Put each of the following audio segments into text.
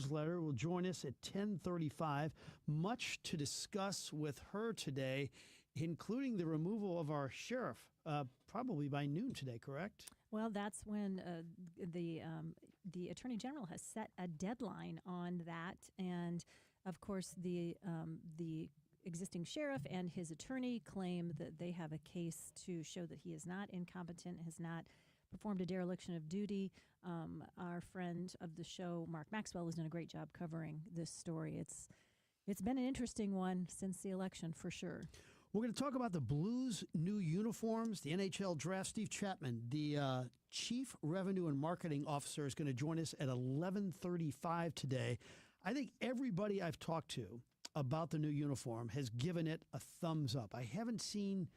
newsletter, will join us at 10:35. Much to discuss with her today, including the removal of our sheriff, probably by noon today, correct? Well, that's when the Attorney General has set a deadline on that, and of course the existing sheriff and his attorney claim that they have a case to show that he is not incompetent, has not performed a dereliction of duty. Our friend of the show, Mark Maxwell, has done a great job covering this story. It's been an interesting one since the election, for sure. We're going to talk about the Blues' new uniforms, the NHL draft. Steve Chapman, the Chief Revenue and Marketing Officer, is going to join us at 11:35 today. I think everybody I've talked to about the new uniform has given it a thumbs up. I haven't seen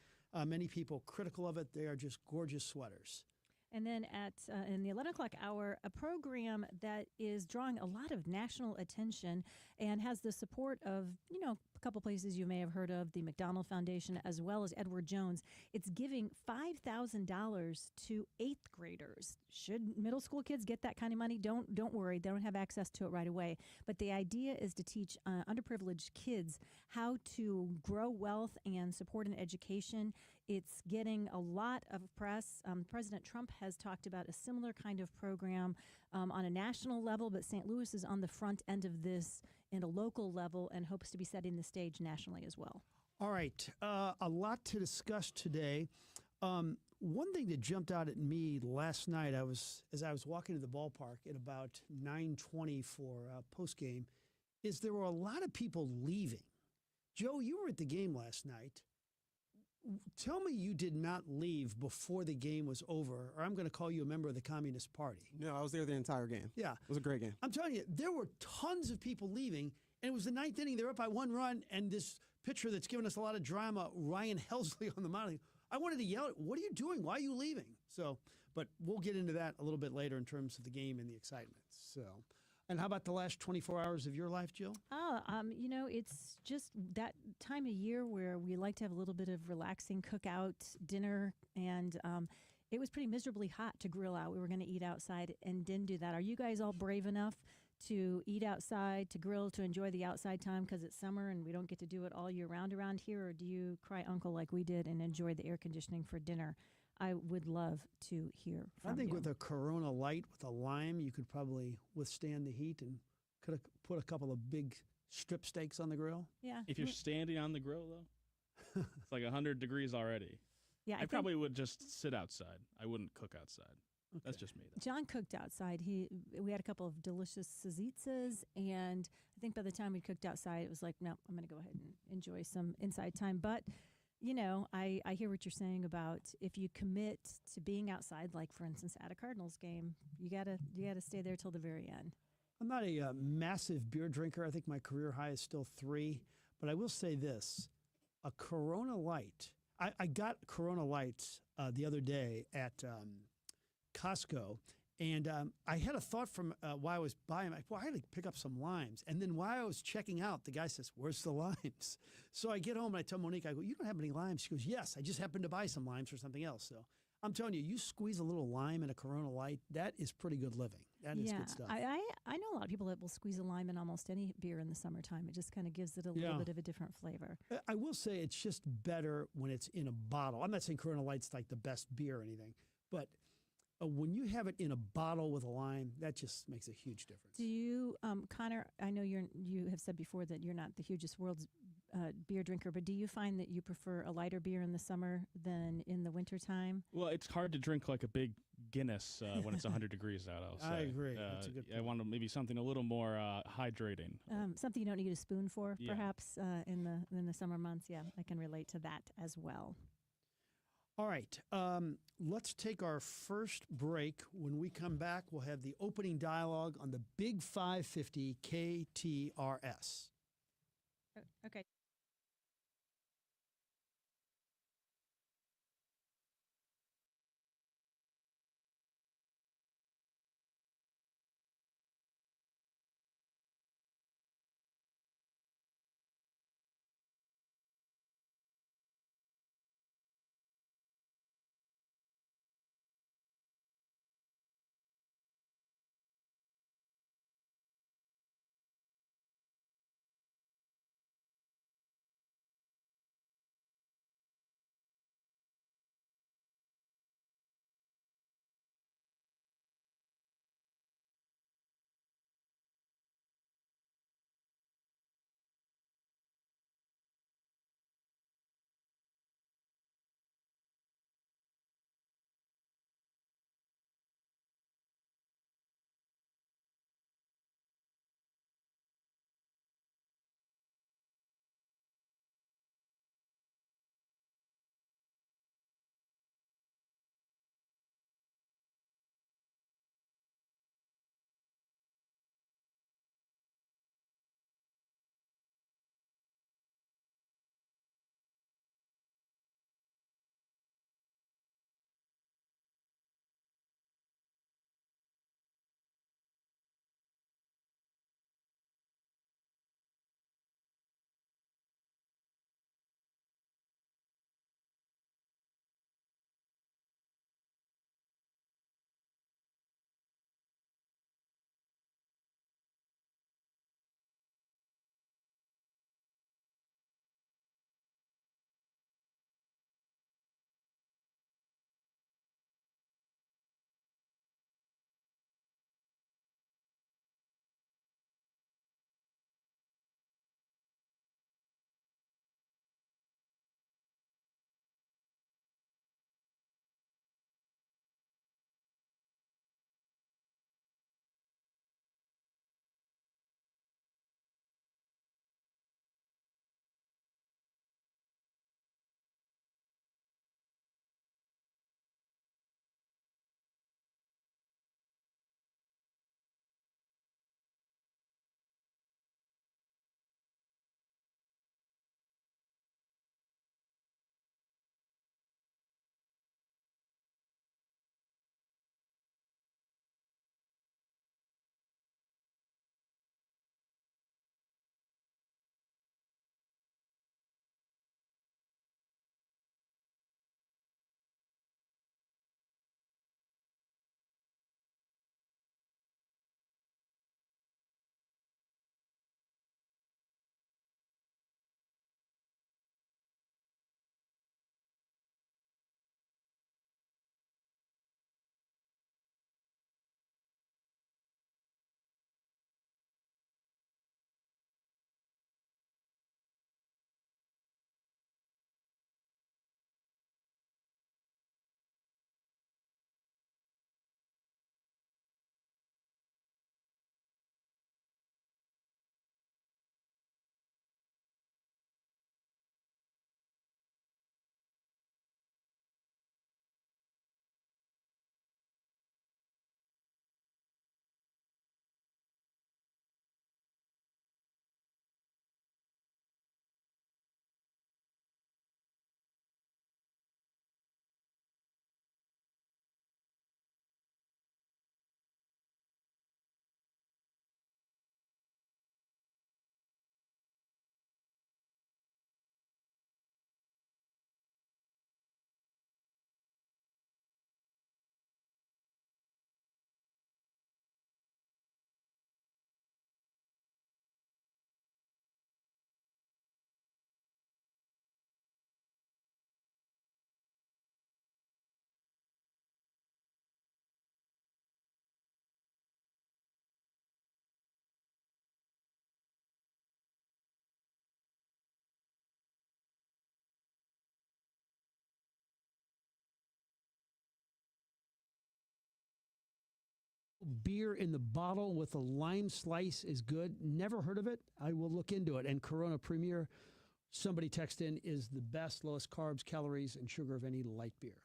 many people critical of it. They are just gorgeous sweaters. And then at in the 11 o'clock hour, a program that is drawing a lot of national attention and has the support of, a couple places you may have heard of, the McDonald Foundation, as well as Edward Jones. It's giving $5,000 to eighth graders. Should middle school kids get that kind of money? Don't worry. They don't have access to it right away. But the idea is to teach underprivileged kids how to grow wealth and support an education. It's getting a lot of press. President Trump has talked about a similar kind of program on a national level, but St. Louis is on the front end of this in a local level and hopes to be setting the stage nationally as well. All right. A lot to discuss today. One thing that jumped out at me last night, as I was walking to the ballpark at about 9:20 for postgame, is there were a lot of people leaving. Joe, you were at the game last night. Tell me you did not leave before the game was over, or I'm going to call you a member of the Communist Party. No, I was there the entire game. Yeah. It was a great game. I'm telling you, there were tons of people leaving, and it was the ninth inning. They're up by 1 run, and this pitcher that's given us a lot of drama, Ryan Helsley on the mound, I wanted to yell, "What are you doing? Why are you leaving?" So, but we'll get into that a little bit later in terms of the game and the excitement. So, and how about the last 24 hours of your life, Jill? It's just that time of year where we like to have a little bit of relaxing cookout dinner, and it was pretty miserably hot to grill out. We were going to eat outside and didn't do that. Are you guys all brave enough to eat outside, to grill, to enjoy the outside time because it's summer and we don't get to do it all year round around here? Or do you cry uncle like we did and enjoy the air conditioning for dinner? I would love to hear from you. I think with a Corona Light with a lime, you could probably withstand the heat and could have put a couple of big strip steaks on the grill. Yeah. If you're standing on the grill, though, it's like 100 degrees already. Yeah, I probably would just sit outside. I wouldn't cook outside. Okay. That's just me, though. John cooked outside. We had a couple of delicious salsicas, and I think by the time we cooked outside, it was like, no, I'm going to go ahead and enjoy some inside time. But I hear what you're saying about if you commit to being outside, like for instance at a Cardinals game, you gotta stay there till the very end. I'm not a massive beer drinker. I think my career high is still 3. But I will say this, a Corona Light. I got Corona Lights the other day at Costco. And I had a thought from while I was buying, I had to pick up some limes. And then while I was checking out, the guy says, "Where's the limes?" So I get home and I tell Monique, I go, "You don't have any limes?" She goes, "Yes, I just happened to buy some limes for something else." So I'm telling you, you squeeze a little lime in a Corona Light, that is pretty good living. That is good stuff. I know a lot of people that will squeeze a lime in almost any beer in the summertime. It just kind of gives it a little bit of a different flavor. I will say it's just better when it's in a bottle. I'm not saying Corona Light's like the best beer or anything, but when you have it in a bottle with a lime, that just makes a huge difference. Do you, Connor, I know you have said before that you're not the hugest world's beer drinker, but do you find that you prefer a lighter beer in the summer than in the wintertime? Well, it's hard to drink like a big Guinness when it's 100 degrees out, I'll say. I agree. That's a good point. I want maybe something a little more hydrating. Something you don't need a spoon for, perhaps, in the summer months. Yeah, I can relate to that as well. All right, let's take our first break. When we come back, we'll have the opening dialogue on the Big 550 KTRS. Okay. beer in the bottle with a lime slice is good. Never heard of it. I will look into it. And Corona Premier, somebody text in, is the best, lowest carbs, calories, and sugar of any light beer.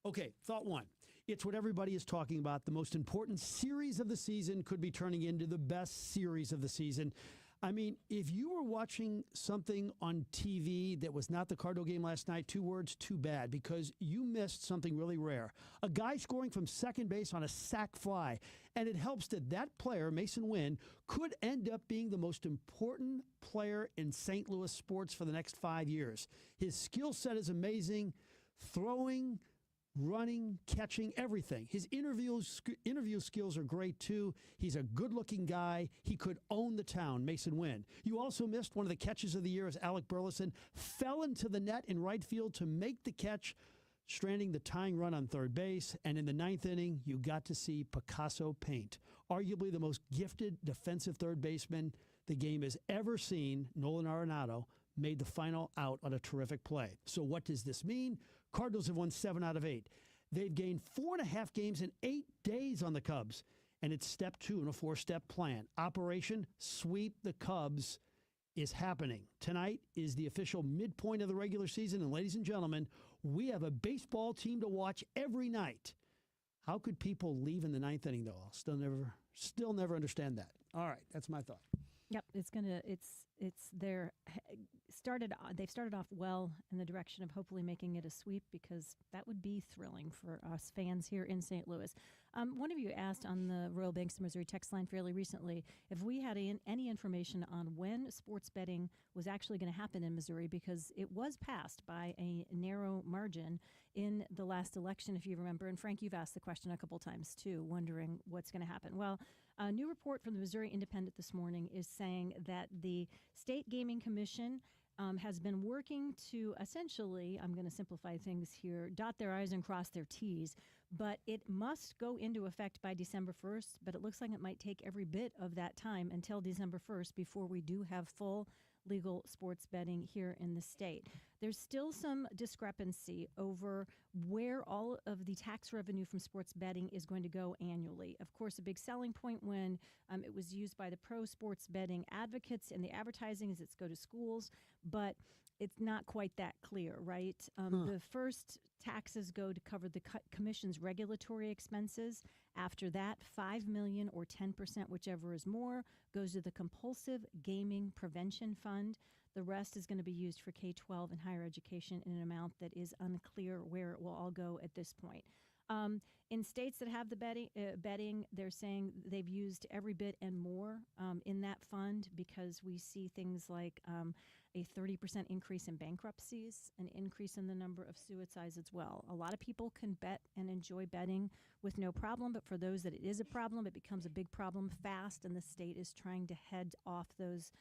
Okay, thought one. It's what everybody is talking about. The most important series of the season could be turning into the best series of the season. I mean, if you were watching something on TV that was not the Cardinal game last night, 2 words, too bad, because you missed something really rare. A guy scoring from second base on a sac fly, and it helps that that player, Mason Wynn, could end up being the most important player in St. Louis sports for the next 5 years. His skill set is amazing, throwing, running, catching, everything. His interview skills are great, too. He's a good-looking guy. He could own the town, Mason Wynn. You also missed one of the catches of the year as Alec Burleson fell into the net in right field to make the catch, stranding the tying run on third base. And in the 9th inning, you got to see Picasso paint. Arguably the most gifted defensive third baseman the game has ever seen, Nolan Arenado, made the final out on a terrific play. So what does this mean? Cardinals have won 7 out of 8. They've gained 4.5 games in 8 days on the Cubs, and it's step 2 in a 4-step plan. Operation Sweep the Cubs is happening. Tonight is the official midpoint of the regular season, and ladies and gentlemen, we have a baseball team to watch every night. How could people leave in the 9th inning, though? I'll still never understand that. All right, that's my thought. Yep, they've started off well in the direction of hopefully making it a sweep, because that would be thrilling for us fans here in St. Louis. One of you asked on the Royal Banks of Missouri text line fairly recently if we had any information on when sports betting was actually going to happen in Missouri, because it was passed by a narrow margin in the last election, if you remember. And Frank, you've asked the question a couple times too, wondering what's going to happen. Well, a new report from the Missouri Independent this morning is saying that the State Gaming Commission has been working to essentially, I'm going to simplify things here, dot their I's and cross their T's, but it must go into effect by December 1st, but it looks like it might take every bit of that time until December 1st before we do have full legal sports betting here in the state. There's still some discrepancy over where all of the tax revenue from sports betting is going to go annually. Of course, a big selling point when it was used by the pro sports betting advocates in the advertising is it's go to schools, but it's not quite that clear, right? The first taxes go to cover the commission's regulatory expenses. After that, $5 million or 10%, whichever is more, goes to the Compulsive Gaming Prevention Fund. The rest is going to be used for K-12 and higher education in an amount that is unclear where it will all go at this point. In states that have the betting, they're saying they've used every bit and more in that fund, because we see things like a 30% increase in bankruptcies, an increase in the number of suicides as well. A lot of people can bet and enjoy betting with no problem, but for those that it is a problem, it becomes a big problem fast, and the state is trying to head off those.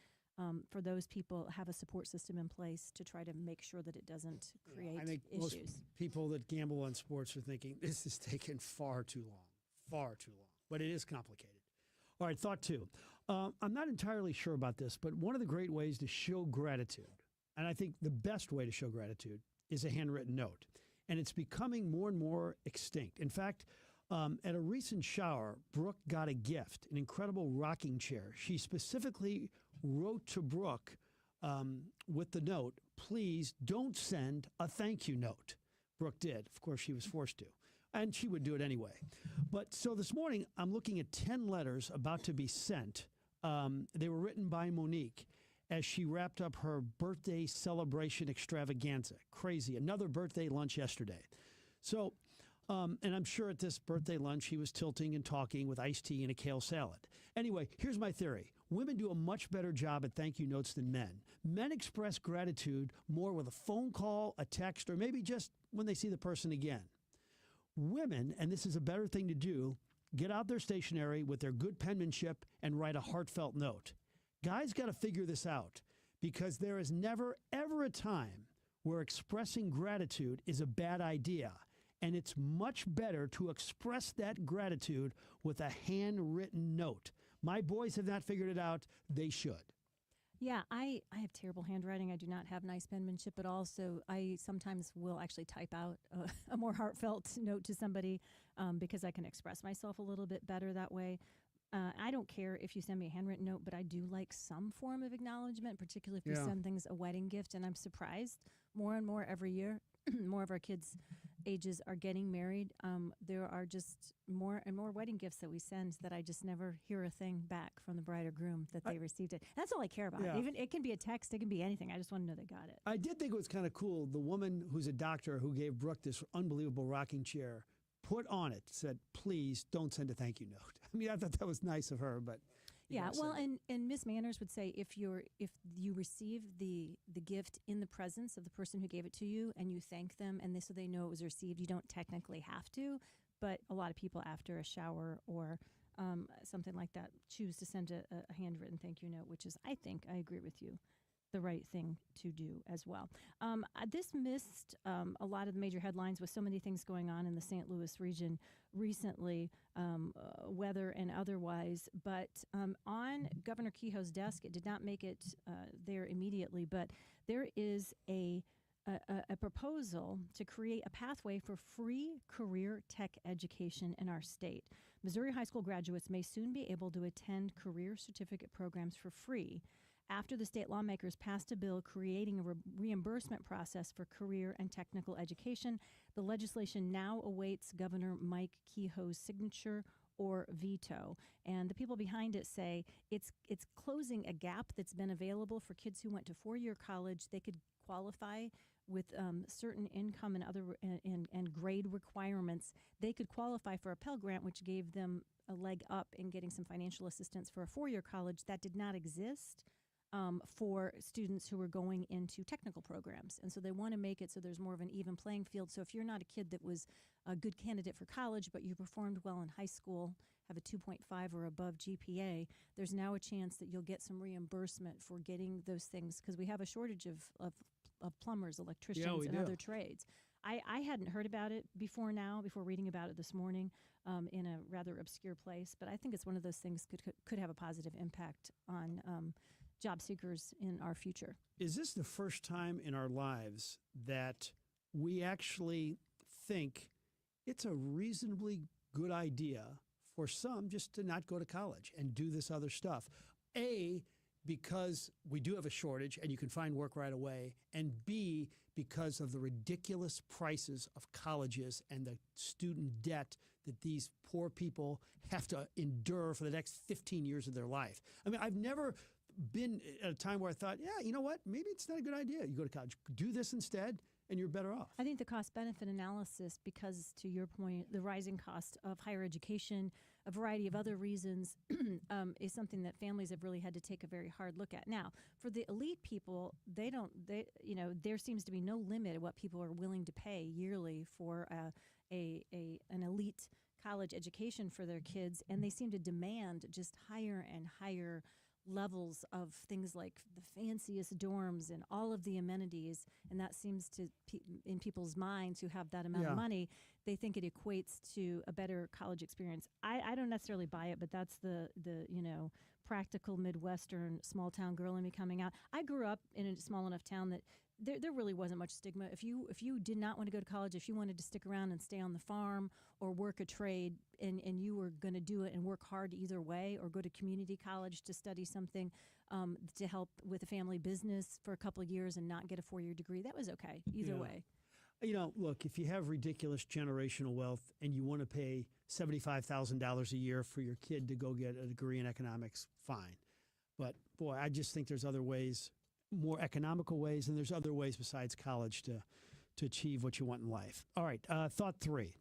For those people, have a support system in place to try to make sure that it doesn't create I think issues. most people that gamble on sports are thinking, this is taking far too long, but it is complicated. All right, thought 2. I'm not entirely sure about this, but one of the great ways to show gratitude, and I think the best way to show gratitude, is a handwritten note. And it's becoming more and more extinct. In fact, at a recent shower, Brooke got a gift, an incredible rocking chair. She specifically wrote to Brooke with the note, please don't send a thank you note. Brooke did. Of course, she was forced to. And she would do it anyway. But so this morning, I'm looking at 10 letters about to be sent. They were written by Monique as she wrapped up her birthday celebration extravaganza. Crazy. Another birthday lunch yesterday. So, and I'm sure at this birthday lunch, he was tilting and talking with iced tea and a kale salad. Anyway, here's my theory. Women do a much better job at thank you notes than men. Men express gratitude more with a phone call, a text, or maybe just when they see the person again. Women, and this is a better thing to do, get out their stationery with their good penmanship and write a heartfelt note. Guys got to figure this out, because there is never, ever a time where expressing gratitude is a bad idea. And it's much better to express that gratitude with a handwritten note. My boys have not figured it out. They should. Yeah, I have terrible handwriting. I do not have nice penmanship at all, so I sometimes will actually type out a more heartfelt note to somebody because I can express myself a little bit better that way. I don't care if you send me a handwritten note, but I do like some form of acknowledgement, particularly if you Yeah. send things a wedding gift. And I'm surprised more and more every year, more of our kids' ages are getting married. There are just more and more wedding gifts that we send that I just never hear a thing back from the bride or groom that they received it. That's all I care about. Yeah. Even it can be a text, it can be anything. I just want to know they got it. I did think it was kind of cool. The woman who's a doctor who gave Brooke this unbelievable rocking chair put on it, said, please don't send a thank you note. I mean, I thought that was nice of her, but. you Yeah, gotta well, send it. and Miss Manners would say if you receive the gift in the presence of the person who gave it to you and you thank them and so they know it was received, you don't technically have to, but a lot of people after a shower or something like that choose to send a handwritten thank you note, which is, I agree with you, the right thing to do as well. This missed a lot of the major headlines with so many things going on in the St. Louis region recently, weather and otherwise. But on Governor Kehoe's desk, it did not make it there immediately, but there is a proposal to create a pathway for free career tech education in our state. Missouri high school graduates may soon be able to attend career certificate programs for free after the state lawmakers passed a bill creating a reimbursement process for career and technical education. The legislation now awaits Governor Mike Kehoe's signature or veto. And the people behind it say it's closing a gap that's been available for kids who went to four-year college. They could qualify with certain income and other and grade requirements. They could qualify for a Pell Grant, which gave them a leg up in getting some financial assistance for a four-year college. That did not exist for students who are going into technical programs. And so they want to make it so there's more of an even playing field. So if you're not a kid that was a good candidate for college, but you performed well in high school, have a 2.5 or above GPA, there's now a chance that you'll get some reimbursement for getting those things, because we have a shortage of plumbers, electricians, we and do. other trades. I hadn't heard about it before reading about it this morning in a rather obscure place, but I think it's one of those things could have a positive impact on job seekers in our future. Is this the first time in our lives that we actually think it's a reasonably good idea for some just to not go to college and do this other stuff? A, because we do have a shortage and you can find work right away, and B, because of the ridiculous prices of colleges and the student debt that these poor people have to endure for the next 15 years of their life. I mean, I've never been at a time where I thought, yeah, you know what, maybe it's not a good idea. You go to college, do this instead, and you're better off. I think the cost-benefit analysis, because to your point, the rising cost of higher education, a variety of other reasons, is something that families have really had to take a very hard look at. Now, for the elite people, there seems to be no limit at what people are willing to pay yearly for an elite college education for their kids, and they seem to demand just higher and higher levels of things like the fanciest dorms and all of the amenities, and that seems to, in people's minds who have that amount of money, they think it equates to a better college experience. I don't necessarily buy it, but that's the practical Midwestern small town girl in me coming out. I grew up in a small enough town that there really wasn't much stigma. If you did not want to go to college, if you wanted to stick around and stay on the farm or work a trade, and you were going to do it and work hard either way, or go to community college to study something to help with a family business for a couple of years and not get a 4-year degree, that was okay either way. You know, look, if you have ridiculous generational wealth and you want to pay $75,000 a year for your kid to go get a degree in economics, fine. But boy, I just think there's other ways, more economical ways, and there's other ways besides college to achieve what you want in life. All right, thought 3.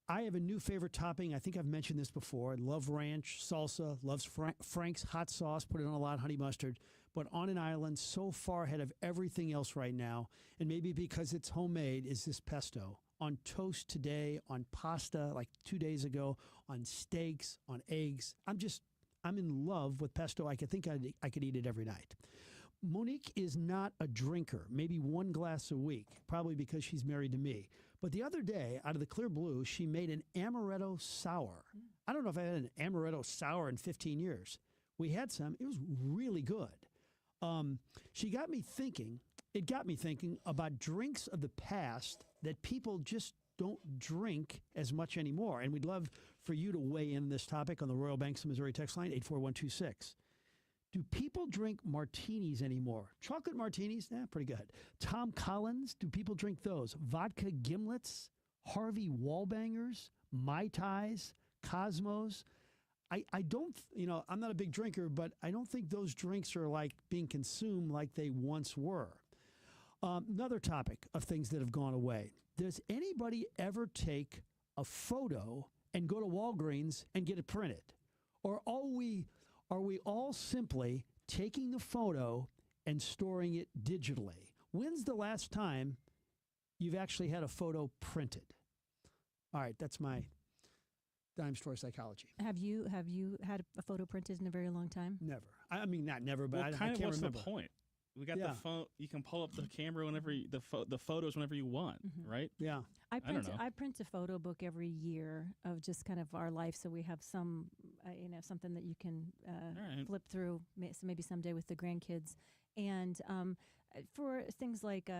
I have a new favorite topping. I think I've mentioned this before. I love ranch, salsa, loves Frank's hot sauce, put it on a lot of honey mustard. But on an island so far ahead of everything else right now, and maybe because it's homemade, is this pesto. On toast today, on pasta like 2 days ago, on steaks, on eggs. I'm in love with pesto. I could eat it every night. Monique is not a drinker, maybe one glass a week, probably because she's married to me. But the other day, out of the clear blue, she made an amaretto sour. I don't know if I had an amaretto sour in 15 years. We had some. It was really good. It got me thinking about drinks of the past that people just don't drink as much anymore. And we'd love for you to weigh in this topic on the Royal Banks of Missouri text line, 84126. Do people drink martinis anymore? Chocolate martinis? Pretty good. Tom Collins, do people drink those? Vodka gimlets? Harvey Wallbangers? Mai Tais? Cosmos? I don't, I'm not a big drinker, but I don't think those drinks are like being consumed like they once were. Another topic of things that have gone away. Does anybody ever take a photo and go to Walgreens and get it printed? Or are we all simply taking the photo and storing it digitally? When's the last time you've actually had a photo printed? All right, that's my dime store psychology. Have you had a photo printed in a very long time? Never. I mean, not never, but I can't what's remember. The point? We got the phone. You can pull up the camera whenever the photos whenever you want, right? Yeah. I print a photo book every year of just kind of our life, so we have some, something that you can flip through. So maybe someday with the grandkids, and for things like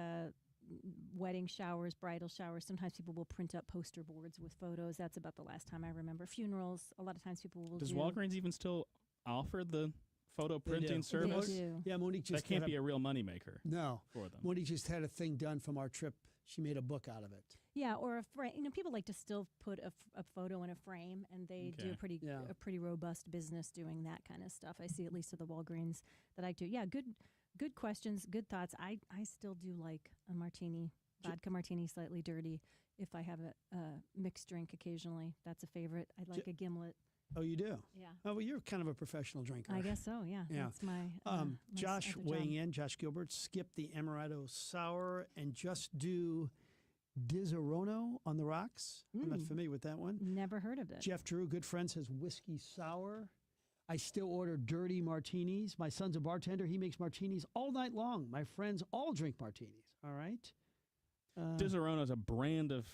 wedding showers, bridal showers, sometimes people will print up poster boards with photos. That's about the last time I remember. Funerals, a lot of times people will. Does Walgreens even still offer the photo printing service? They do. Yeah, Monique just that can't be a real moneymaker. No, for them. Monique just had a thing done from our trip. She made a book out of it. Yeah, or a frame. People like to still put a photo in a frame, and they do a pretty robust business doing that kind of stuff. I see at least at the Walgreens that I do. Yeah, good questions, good thoughts. I still do like a martini, vodka martini, slightly dirty. If I have a mixed drink occasionally, that's a favorite. I like a gimlet. Oh, you do? Yeah. Oh, well, you're kind of a professional drinker. I guess so, yeah. That's my Josh other weighing job. in, Josh Gilbert, skip the Amaretto Sour and just do Disaronno on the rocks. I'm not familiar with that one. Never heard of it. Jeff Drew, good friend, says whiskey sour. I still order dirty martinis. My son's a bartender. He makes martinis all night long. My friends all drink martinis. All right. Disaronno is a brand of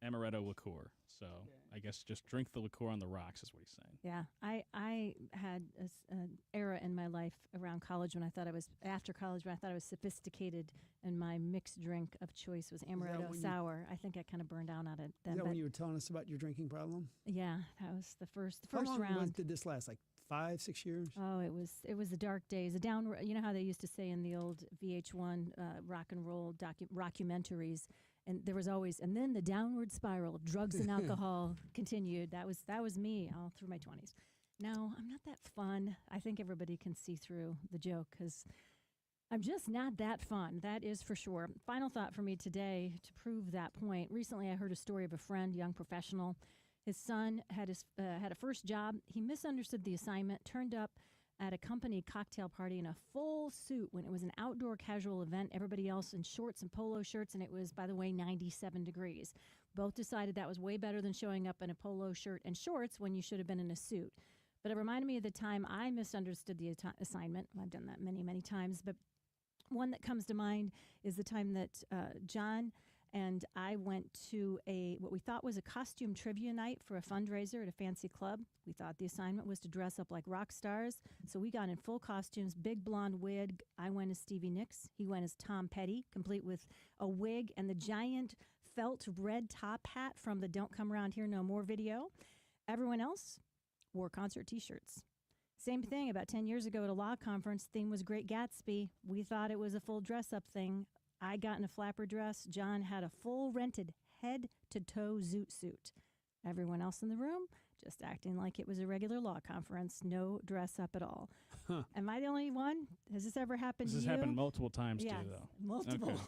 amaretto liqueur. So I guess just drink the liqueur on the rocks is what he's saying. Yeah, I had an era in my life around college when I thought I was sophisticated, and my mixed drink of choice was amaretto sour. I think I kind of burned out on it then. Is that when you were telling us about your drinking problem? Yeah, that was the first How long round. did this last? Like 5-6 years? Oh, it was the dark days. The down. You know how they used to say in the old VH1 rock and roll rockumentaries. And there was always, and then the downward spiral of drugs and alcohol continued. That was me all through my 20s. No, I'm not that fun. I think everybody can see through the joke because I'm just not that fun. That is for sure. Final thought for me today to prove that point. Recently, I heard a story of a friend, young professional. His son had a first job. He misunderstood the assignment, turned up at a company cocktail party in a full suit when it was an outdoor casual event, everybody else in shorts and polo shirts, and it was, by the way, 97 degrees. Both decided that was way better than showing up in a polo shirt and shorts when you should have been in a suit. But it reminded me of the time I misunderstood the assignment. I've done that many, many times, but one that comes to mind is the time that John and I went to what we thought was a costume trivia night for a fundraiser at a fancy club. We thought the assignment was to dress up like rock stars. So we got in full costumes, big blonde wig. I went as Stevie Nicks. He went as Tom Petty, complete with a wig and the giant felt red top hat from the Don't Come Around Here No More video. Everyone else wore concert T-shirts. Same thing about 10 years ago at a law conference. Theme was Great Gatsby. We thought it was a full dress-up thing. I got in a flapper dress. John had a full rented head-to-toe zoot suit. Everyone else in the room just acting like it was a regular law conference. No dress up at all. Huh. Am I the only one? Has this ever happened to you? This has happened multiple times too, though.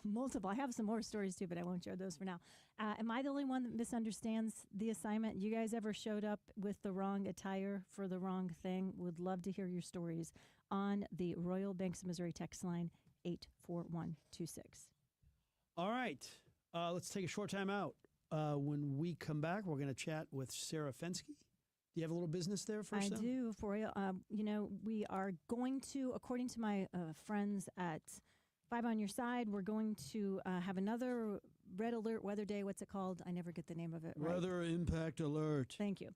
Multiple. I have some more stories too, but I won't share those for now. Am I the only one that misunderstands the assignment? You guys ever showed up with the wrong attire for the wrong thing? Would love to hear your stories on the Royal Banks of Missouri text line 84126. All right. Let's take a short time out. When we come back, we're going to chat with Sarah Fensky. Do you have a little business there first? I do for you. We are going to, according to my friends at Five on Your Side, we're going to have another Red Alert Weather Day. What's it called? I never get the name of it right. Weather Impact Alert. Thank you.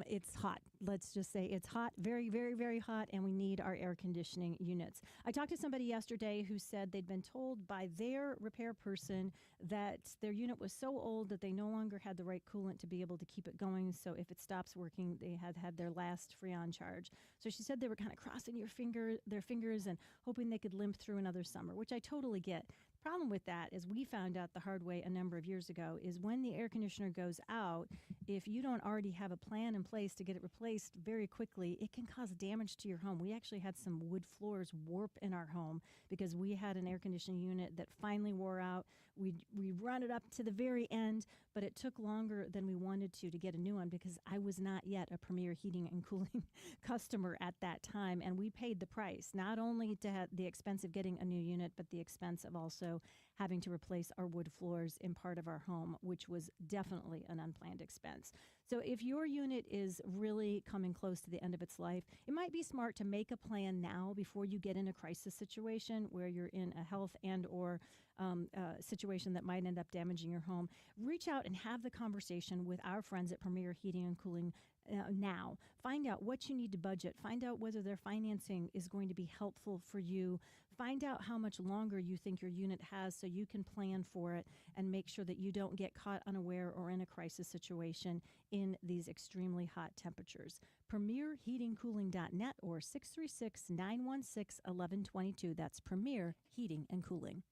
It's hot. let's just say it's hot, very, very, very hot, and we need our air conditioning units. I talked to somebody yesterday who said they'd been told by their repair person that their unit was so old that they no longer had the right coolant to be able to keep it going. So if it stops working, they had had their last Freon charge. So she said they were kind of crossing their fingers and hoping they could limp through another summer, which I totally get. Problem with that is we found out the hard way a number of years ago is when the air conditioner goes out, if you don't already have a plan in place to get it replaced very quickly, it can cause damage to your home. We actually had some wood floors warp in our home because we had an air conditioning unit that finally wore out. We run it up to the very end, but it took longer than we wanted to get a new one because I was not yet a Premier Heating and Cooling customer at that time, and we paid the price, not only to have the expense of getting a new unit, but the expense of also having to replace our wood floors in part of our home, which was definitely an unplanned expense. So if your unit is really coming close to the end of its life, it might be smart to make a plan now before you get in a crisis situation where you're in a health and or situation that might end up damaging your home. Reach out and have the conversation with our friends at Premier Heating and Cooling now. Find out what you need to budget. Find out whether their financing is going to be helpful for you. Find out how much longer you think your unit has so you can plan for it and make sure that you don't get caught unaware or in a crisis situation in these extremely hot temperatures. PremierHeatingCooling.net or 636-916-1122. That's Premier Heating and Cooling.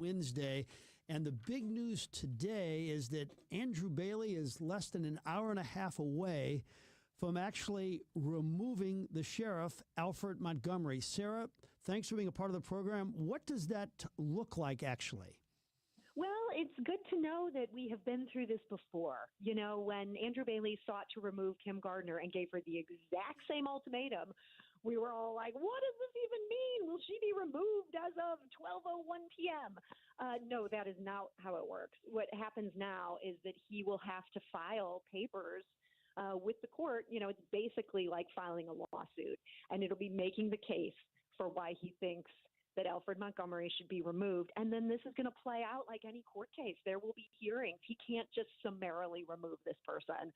Wednesday. And the big news today is that Andrew Bailey is less than an hour and a half away from actually removing the sheriff, Alfred Montgomery. Sarah, thanks for being a part of the program. What does that look like, actually? Well, it's good to know that we have been through this before. You know, when Andrew Bailey sought to remove Kim Gardner and gave her the exact same ultimatum, we were all like, what does this even mean? Will she be removed as of 12:01 p.m.? No, that is not how it works. What happens now is that he will have to file papers with the court. You know, it's basically like filing a lawsuit, and it'll be making the case for why he thinks that Alfred Montgomery should be removed. And then this is going to play out like any court case. There will be hearings. He can't just summarily remove this person.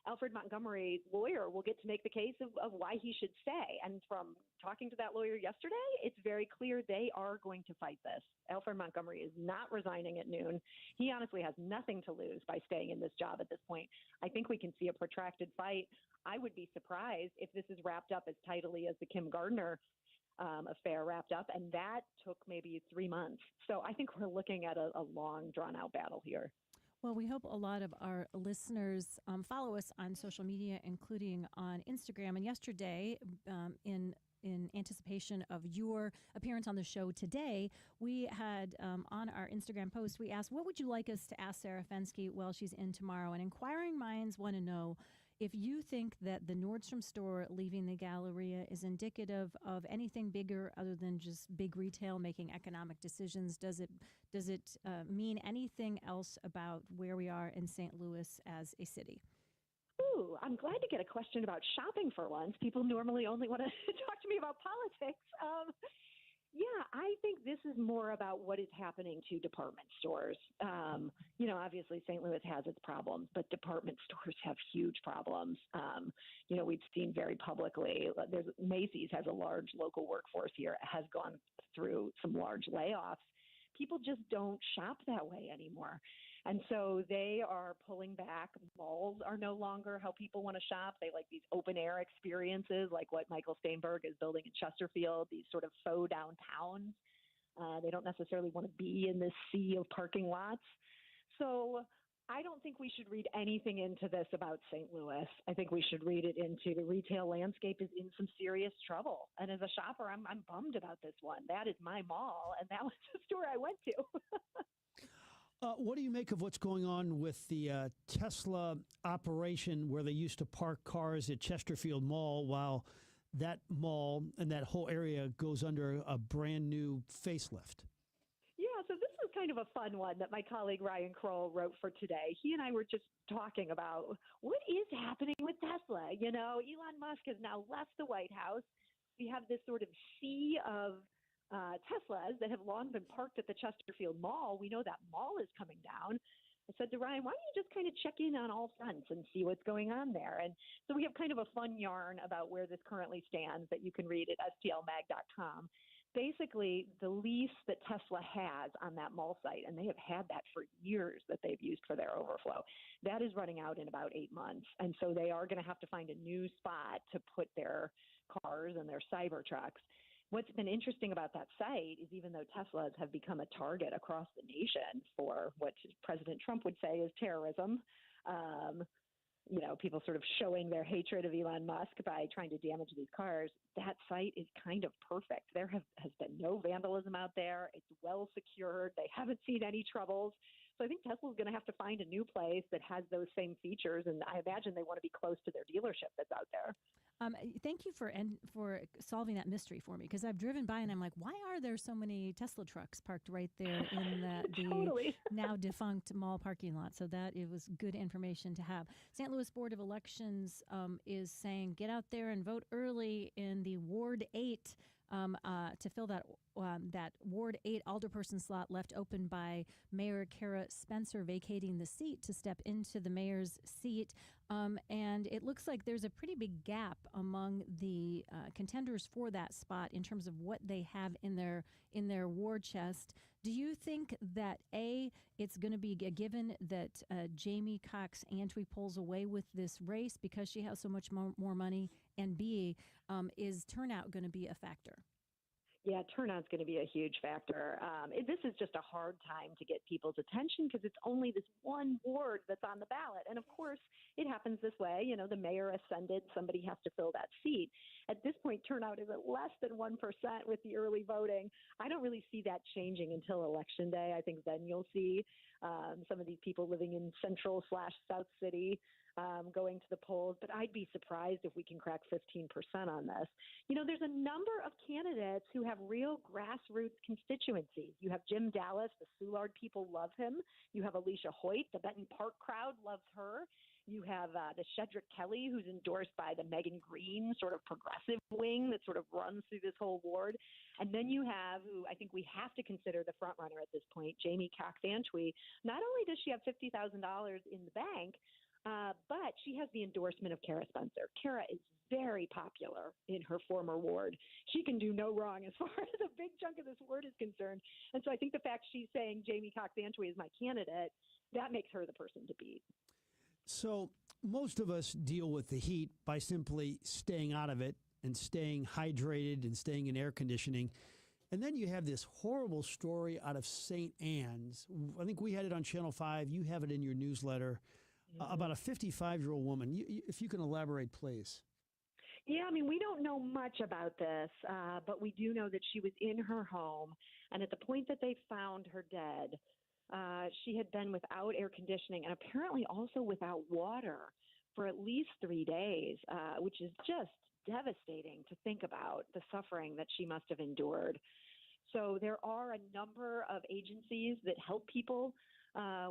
Alfred Montgomery's lawyer will get to make the case of why he should stay. And from talking to that lawyer yesterday, it's very clear they are going to fight this. Alfred Montgomery is not resigning at noon. He honestly has nothing to lose by staying in this job at this point. I think we can see a protracted fight. I would be surprised if this is wrapped up as tidily as the Kim Gardner affair wrapped up, and that took maybe 3 months. So I think we're looking at a long, drawn-out battle here. Well, we hope a lot of our listeners follow us on social media, including on Instagram. And yesterday, in anticipation of your appearance on the show today, we had on our Instagram post, we asked, what would you like us to ask Sarah Fenske while she's in tomorrow? And inquiring minds want to know if you think that the Nordstrom store leaving the Galleria is indicative of anything bigger other than just big retail making economic decisions. Does it mean anything else about where we are in St. Louis as a city? Ooh, I'm glad to get a question about shopping for once. People normally only want to talk to me about politics. Yeah, I think this is more about what is happening to department stores. You know, obviously St. Louis has its problems, but department stores have huge problems. You know, we've seen very publicly, Macy's has a large local workforce here, has gone through some large layoffs. People just don't shop that way anymore. And so they are pulling back. Malls are no longer how people want to shop. They like these open air experiences, like what Michael Steinberg is building in Chesterfield, these sort of faux downtowns. They don't necessarily want to be in this sea of parking lots. So I don't think we should read anything into this about St. Louis. I think we should read it into the retail landscape is in some serious trouble. And as a shopper, I'm bummed about this one. That is my mall, and that was the store I went to. What do you make of what's going on with the Tesla operation where they used to park cars at Chesterfield Mall while that mall and that whole area goes under a brand new facelift? Yeah, so this is kind of a fun one that my colleague Ryan Kroll wrote for today. He and I were just talking about what is happening with Tesla. You know, Elon Musk has now left the White House. We have this sort of sea of Teslas that have long been parked at the Chesterfield Mall. We know that mall is coming down. I said to Ryan, why don't you just kind of check in on all fronts and see what's going on there? And so we have kind of a fun yarn about where this currently stands that you can read at stlmag.com. Basically, the lease that Tesla has on that mall site, and they have had that for years that they've used for their overflow, that is running out in about 8 months. And so they are going to have to find a new spot to put their cars and their Cybertrucks. What's been interesting about that site is even though Teslas have become a target across the nation for what President Trump would say is terrorism, you know, people sort of showing their hatred of Elon Musk by trying to damage these cars, that site is kind of perfect. There has been no vandalism out there. It's well secured. They haven't seen any troubles. So I think Tesla's going to have to find a new place that has those same features, and I imagine they want to be close to their dealership that's out there. Thank you for solving that mystery for me, because I've driven by and I'm like, why are there so many Tesla trucks parked right there in the now defunct mall parking lot? So it was good information to have. St. Louis Board of Elections is saying get out there and vote early in the Ward 8 to fill that Ward 8 alderperson slot left open by Mayor Kara Spencer vacating the seat to step into the mayor's seat. And it looks like there's a pretty big gap among the contenders for that spot in terms of what they have in their war chest. Do you think that, A, it's going to be a given that Jamie Cox Antwi pulls away with this race because she has so much more money? And B, is turnout going to be a factor? Yeah, turnout's going to be a huge factor. This is just a hard time to get people's attention because it's only this one ward that's on the ballot. And of course, it happens this way. You know, the mayor ascended, somebody has to fill that seat. At this point, turnout is at less than 1% with the early voting. I don't really see that changing until Election Day. I think then you'll see some of these people living in central/South City going to the polls, but I'd be surprised if we can crack 15% on this. You know, there's a number of candidates who have real grassroots constituencies. You have Jim Dallas, the Soulard people love him. You have Alicia Hoyt, the Benton Park crowd loves her. You have the Shedrick Kelly, who's endorsed by the Megan Green sort of progressive wing that sort of runs through this whole ward. And then you have, who I think we have to consider the front runner at this point, Jamie Cox Antwi. Not only does she have $50,000 in the bank, but she has the endorsement of Kara Spencer. Kara is very popular in her former ward. She can do no wrong as far as a big chunk of this ward is concerned. And so I think the fact she's saying Jamie Cox Antwi is my candidate, that makes her the person to beat. So most of us deal with the heat by simply staying out of it and staying hydrated and staying in air conditioning. And then you have this horrible story out of St. Anne's. I think we had it on Channel 5. You have it in your newsletter. About a 55-year-old woman. If you can elaborate, please. Yeah, I mean, we don't know much about this, but we do know that she was in her home, and at the point that they found her dead, she had been without air conditioning and apparently also without water for at least 3 days, which is just devastating to think about the suffering that she must have endured. So there are a number of agencies that help people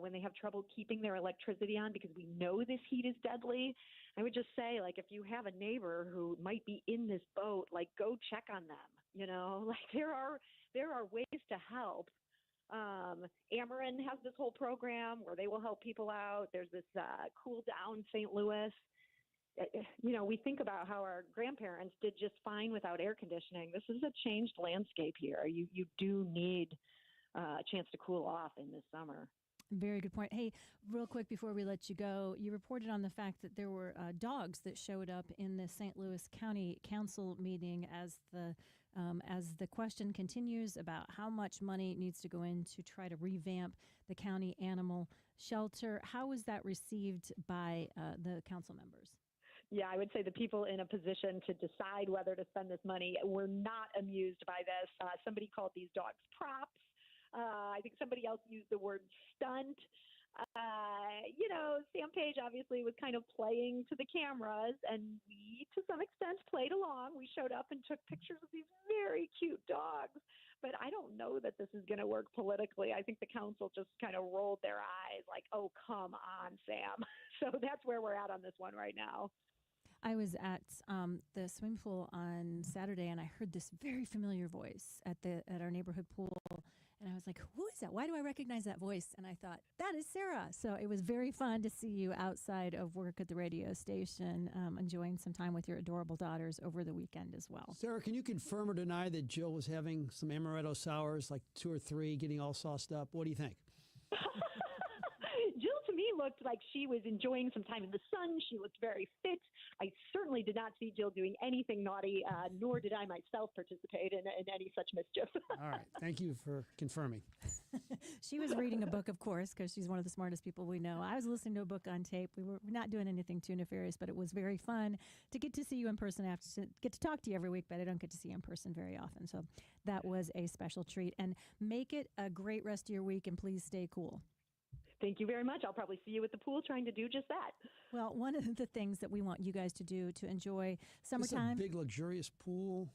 when they have trouble keeping their electricity on, because we know this heat is deadly. I would just say, like, if you have a neighbor who might be in this boat, like, go check on them. You know, like, there are ways to help. Ameren has this whole program where they will help people out. There's this Cool Down St. Louis. You know, we think about how our grandparents did just fine without air conditioning. This is a changed landscape here. You do need a chance to cool off in this summer. Very good point. Hey, real quick before we let you go, you reported on the fact that there were dogs that showed up in the St. Louis County Council meeting as the question continues about how much money needs to go in to try to revamp the county animal shelter. How was that received by the council members? Yeah, I would say the people in a position to decide whether to spend this money were not amused by this. Somebody called these dogs props. I think somebody else used the word stunt. You know, Sam Page obviously was kind of playing to the cameras, and we, to some extent, played along. We showed up and took pictures of these very cute dogs. But I don't know that this is going to work politically. I think the council just kind of rolled their eyes like, oh, come on, Sam. So that's where we're at on this one right now. I was at the swimming pool on Saturday, and I heard this very familiar voice at our neighborhood pool. And I was like, who is that? Why do I recognize that voice? And I thought, that is Sarah. So it was very fun to see you outside of work at the radio station, enjoying some time with your adorable daughters over the weekend as well. Sarah, can you confirm or deny that Jill was having some amaretto sours, like 2 or 3, getting all sauced up? What do you think? Jill, to me, looked like she was enjoying some time in the sun. She looked very fit. I certainly did not see Jill doing anything naughty, nor did I myself participate in any such mischief. All right. Thank you for confirming. She was reading a book, of course, because she's one of the smartest people we know. I was listening to a book on tape. We were not doing anything too nefarious, but it was very fun to get to see you in person, to get to talk to you every week, but I don't get to see you in person very often. So that was a special treat. And make it a great rest of your week, and please stay cool. Thank you very much. I'll probably see you at the pool trying to do just that. Well, one of the things that we want you guys to do to enjoy summertime. It's a big, luxurious pool.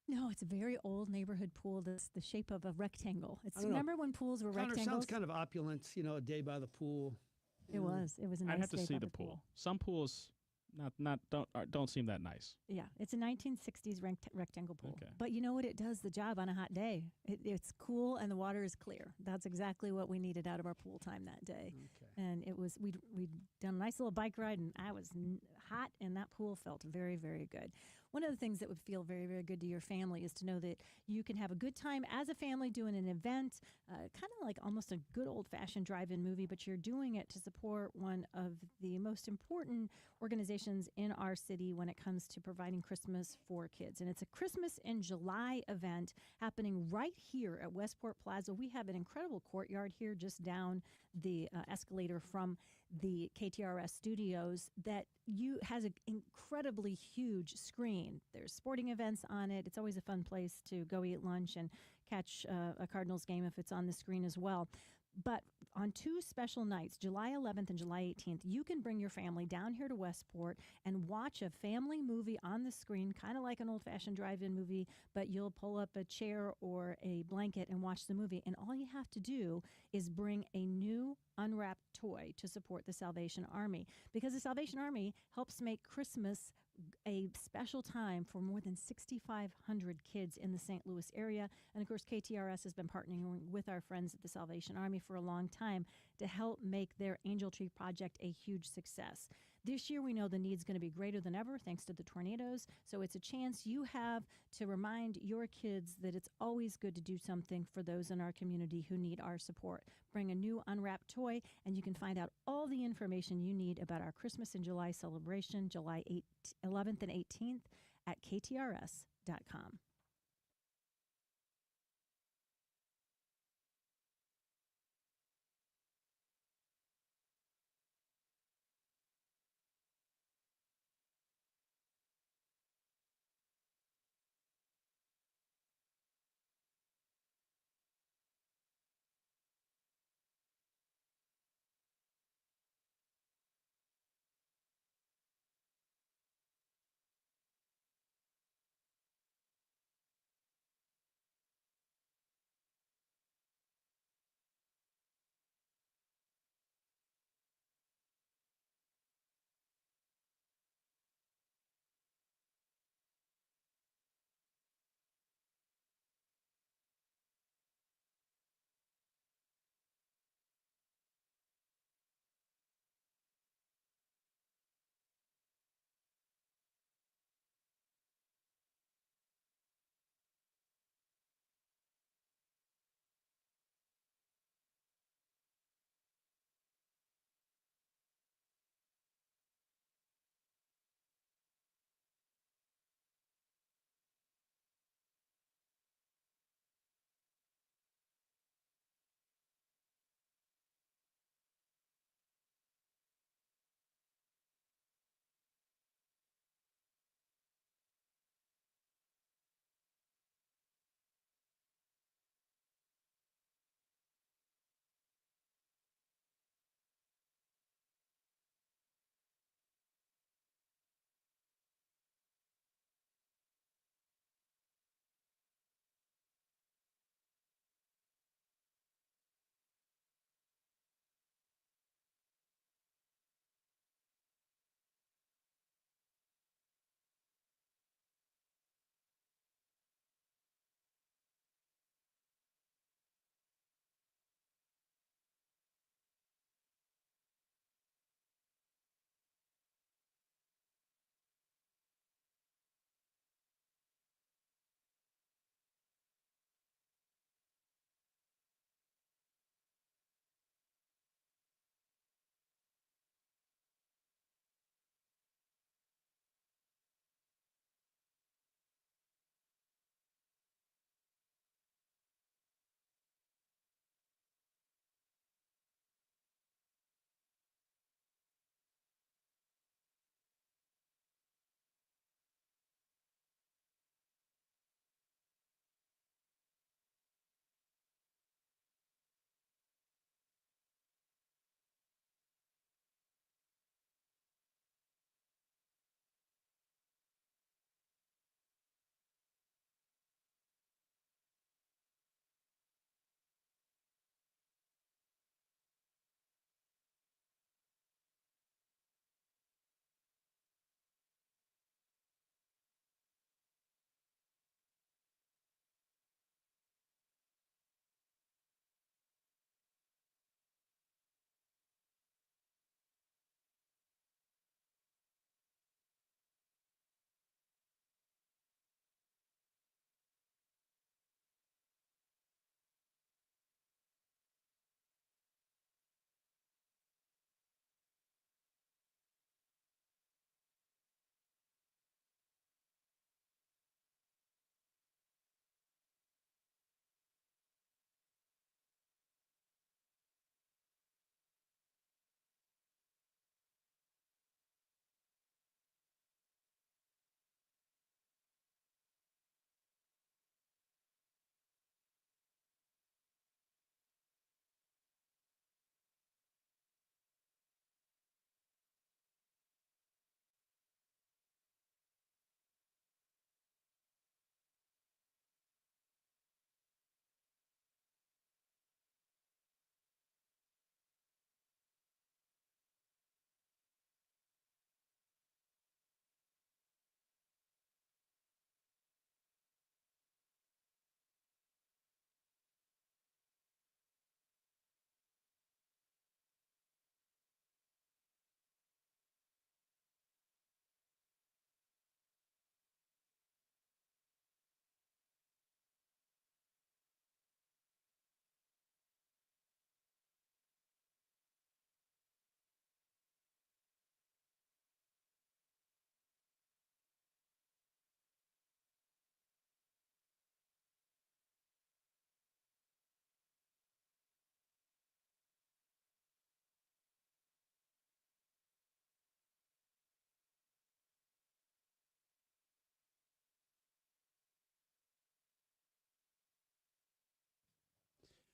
No, it's a very old neighborhood pool that's the shape of a rectangle. Remember when pools were rectangles? Sounds kind of opulent, you know, a day by the pool. It was. It was a nice I'd have to day see by the pool. Some pools don't seem that nice. Yeah, it's a 1960s rectangle pool. Okay. But you know what? It does the job on a hot day. It's cool and the water is clear. That's exactly what we needed out of our pool time that day. Okay. And it was we'd done a nice little bike ride, and I was hot, and that pool felt very, very good. One of the things that would feel very, very good to your family is to know that you can have a good time as a family doing an event, kind of like almost a good old fashioned drive in movie, but you're doing it to support one of the most important organizations in our city when it comes to providing Christmas for kids. And it's a Christmas in July event happening right here at Westport Plaza. We have an incredible courtyard here just down the escalator from the KTRS studios that has an incredibly huge screen. There's sporting events on it. It's always a fun place to go eat lunch and catch a Cardinals game if it's on the screen as well. But on two special nights, July 11th and July 18th, you can bring your family down here to Westport and watch a family movie on the screen, kind of like an old-fashioned drive-in movie, but you'll pull up a chair or a blanket and watch the movie. And all you have to do is bring a new unwrapped toy to support the Salvation Army, because the Salvation Army helps make Christmas a special time for more than 6,500 kids in the St. Louis area. And of course, KTRS has been partnering with our friends at the Salvation Army for a long time to help make their Angel Tree Project a huge success. This year, we know the need's going to be greater than ever thanks to the tornadoes. So it's a chance you have to remind your kids that it's always good to do something for those in our community who need our support. Bring a new unwrapped toy, and you can find out all the information you need about our Christmas in July celebration, July 11th and 18th at ktrs.com.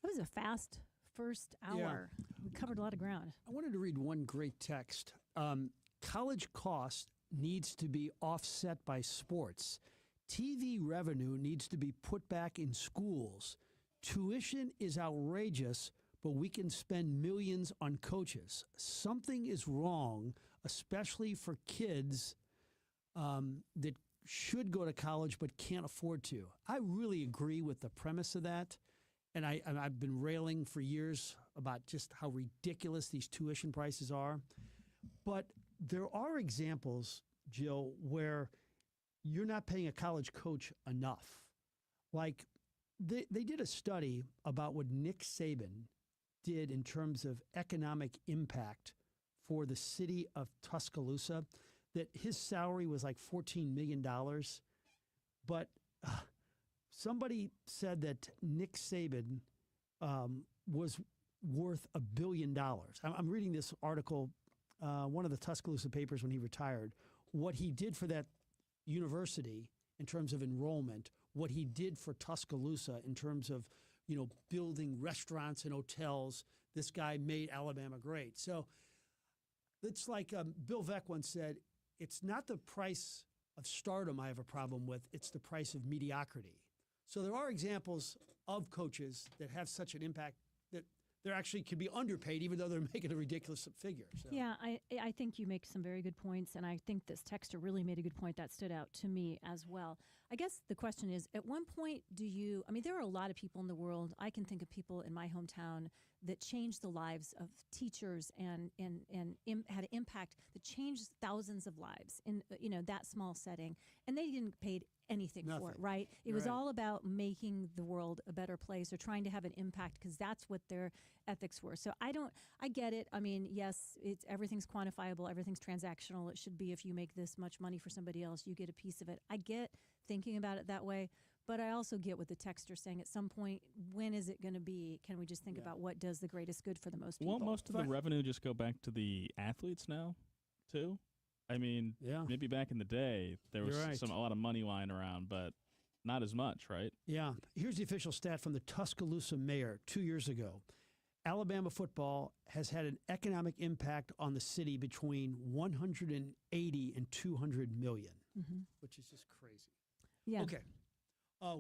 That was a fast first hour. We covered a lot of ground. I wanted to read one great text. College cost needs to be offset by sports. TV revenue needs to be put back in schools. Tuition is outrageous, but we can spend millions on coaches. Something is wrong, especially for kids that should go to college but can't afford to. I really agree with the premise of that. And I've been railing for years about just how ridiculous these tuition prices are. But there are examples, Jill, where you're not paying a college coach enough. Like they did a study about what Nick Saban did in terms of economic impact for the city of Tuscaloosa, that his salary was like $14 million. But somebody said that Nick Saban was worth $1 billion. I'm reading this article, one of the Tuscaloosa papers when he retired, what he did for that university in terms of enrollment, what he did for Tuscaloosa in terms of, building restaurants and hotels. This guy made Alabama great. So it's like Bill Veeck once said, it's not the price of stardom I have a problem with, it's the price of mediocrity. So there are examples of coaches that have such an impact that they actually could be underpaid even though they're making a ridiculous figure. So. Yeah, I think you make some very good points, and I think this texter really made a good point that stood out to me as well. I guess the question is, at one point there are a lot of people in the world, I can think of people in my hometown that changed the lives of teachers and had an impact that changed thousands of lives in that small setting, and they didn't get paid anything Nothing. for it, right? It was all about making the world a better place or trying to have an impact because that's what their ethics were. So I get it. I mean, yes, everything's quantifiable, everything's transactional. It should be if you make this much money for somebody else, you get a piece of it. I get thinking about it that way, but I also get what the texter saying. At some point, when is it going to be? Can we just think about what does the greatest good for the most people? Won't most of the revenue just go back to the athletes now, too? I mean, maybe back in the day, there was a lot of money lying around, but not as much, right? Yeah. Here's the official stat from the Tuscaloosa mayor 2 years ago. Alabama football has had an economic impact on the city between 180 and 200 million, which is just crazy. Yeah. Okay.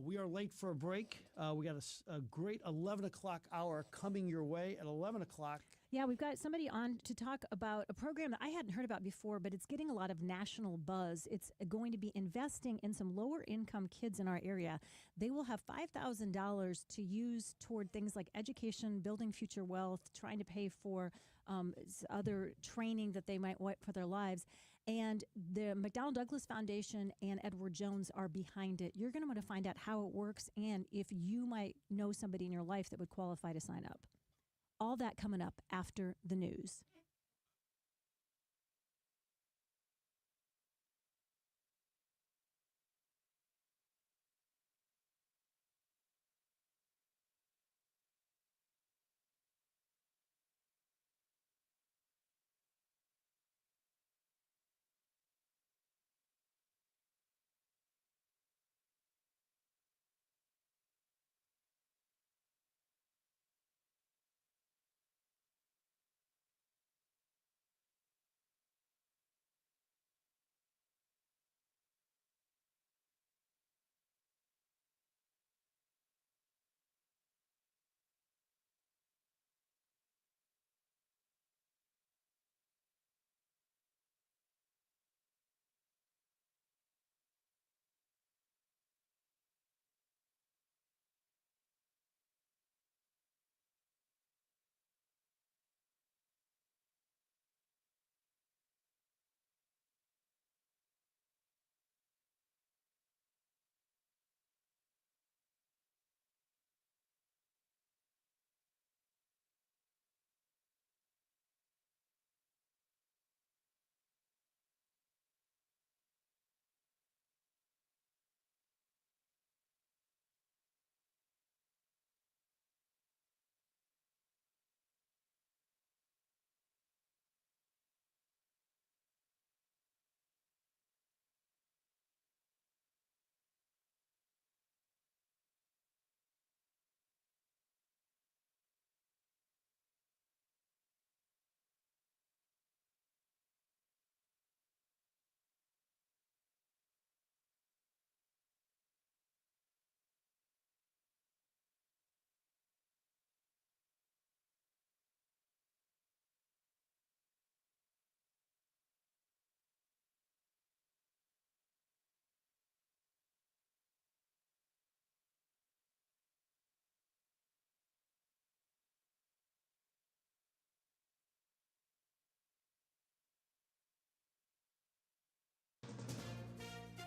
We are late for a break. We got a great 11 o'clock hour coming your way at 11 o'clock. Yeah, we've got somebody on to talk about a program that I hadn't heard about before, but it's getting a lot of national buzz. It's going to be investing in some lower income kids in our area. They will have $5,000 to use toward things like education, building future wealth, trying to pay for other training that they might want for their lives. And the McDonnell Douglas Foundation and Edward Jones are behind it. You're going to want to find out how it works and if you might know somebody in your life that would qualify to sign up. All that coming up after the news.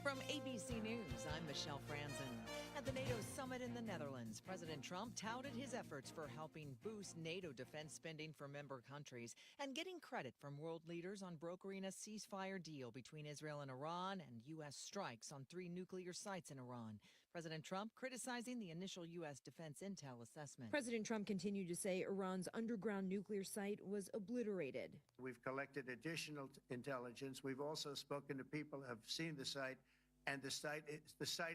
From ABC News, I'm Michelle Franzen. At the NATO summit in the Netherlands, President Trump touted his efforts for helping boost NATO defense spending for member countries and getting credit from world leaders on brokering a ceasefire deal between Israel and Iran and U.S. strikes on 3 nuclear sites in Iran. President Trump criticizing the initial U.S. defense intel assessment. President Trump continued to say Iran's underground nuclear site was obliterated. We've collected additional intelligence. We've also spoken to people who have seen the site, and the site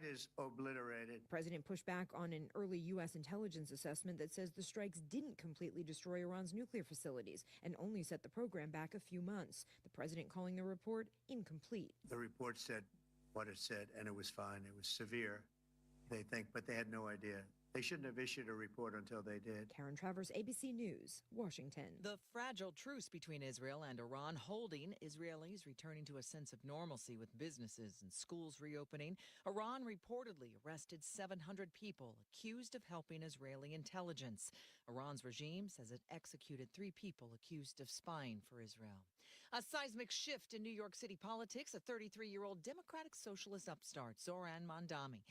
is obliterated. The president pushed back on an early U.S. intelligence assessment that says the strikes didn't completely destroy Iran's nuclear facilities and only set the program back a few months. The president calling the report incomplete. The report said what it said, and it was fine. It was severe, they think, but they had no idea. They shouldn't have issued a report until they did. Karen Travers, ABC News, Washington. The fragile truce between Israel and Iran holding, Israelis returning to a sense of normalcy with businesses and schools reopening. Iran reportedly arrested 700 people accused of helping Israeli intelligence. Iran's regime says it executed 3 people accused of spying for Israel. A seismic shift in New York City politics. A 33-year-old Democratic Socialist upstart, Zohran Mamdani,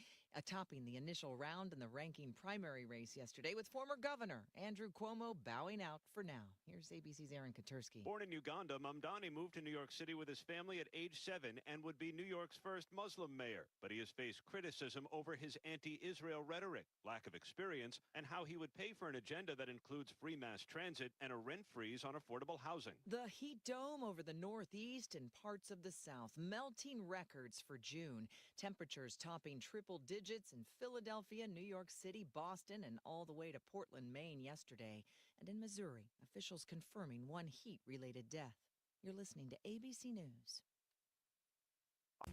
topping the initial round in the ranking primary race yesterday, with former Governor Andrew Cuomo bowing out for now. Here's ABC's Aaron Katersky. Born in Uganda, Mamdani moved to New York City with his family at age 7 and would be New York's first Muslim mayor. But he has faced criticism over his anti-Israel rhetoric, lack of experience, and how he would pay for an agenda that includes free mass transit and a rent freeze on affordable housing. The heat dome over the Northeast and parts of the South, melting records for June. Temperatures topping triple digits in Philadelphia, New York City, Boston, and all the way to Portland, Maine yesterday. And in Missouri, officials confirming 1 heat-related death. You're listening to ABC News.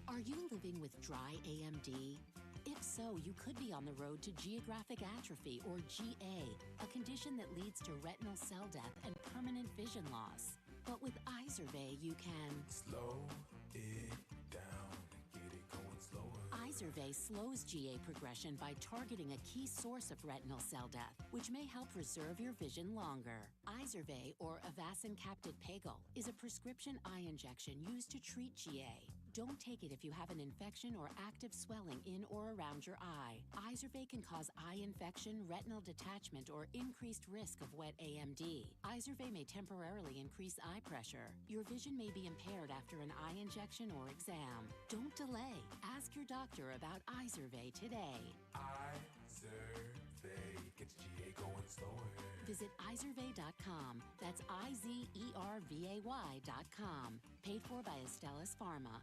Are you living with dry AMD? If so, you could be on the road to geographic atrophy, or GA, a condition that leads to retinal cell death and permanent vision loss. But with Izervay, you can slow it down and get it going slower. Izervay slows GA progression by targeting a key source of retinal cell death, which may help preserve your vision longer. Izervay, or Avastin Captid Pagel, is a prescription eye injection used to treat GA. Don't take it if you have an infection or active swelling in or around your eye. Izervay can cause eye infection, retinal detachment, or increased risk of wet AMD. Izervay may temporarily increase eye pressure. Your vision may be impaired after an eye injection or exam. Don't delay. Ask your doctor about Izervay today. Izervay gets GA going slower. Visit Izervay.com. That's IZERVAY.com. Paid for by Astellas Pharma.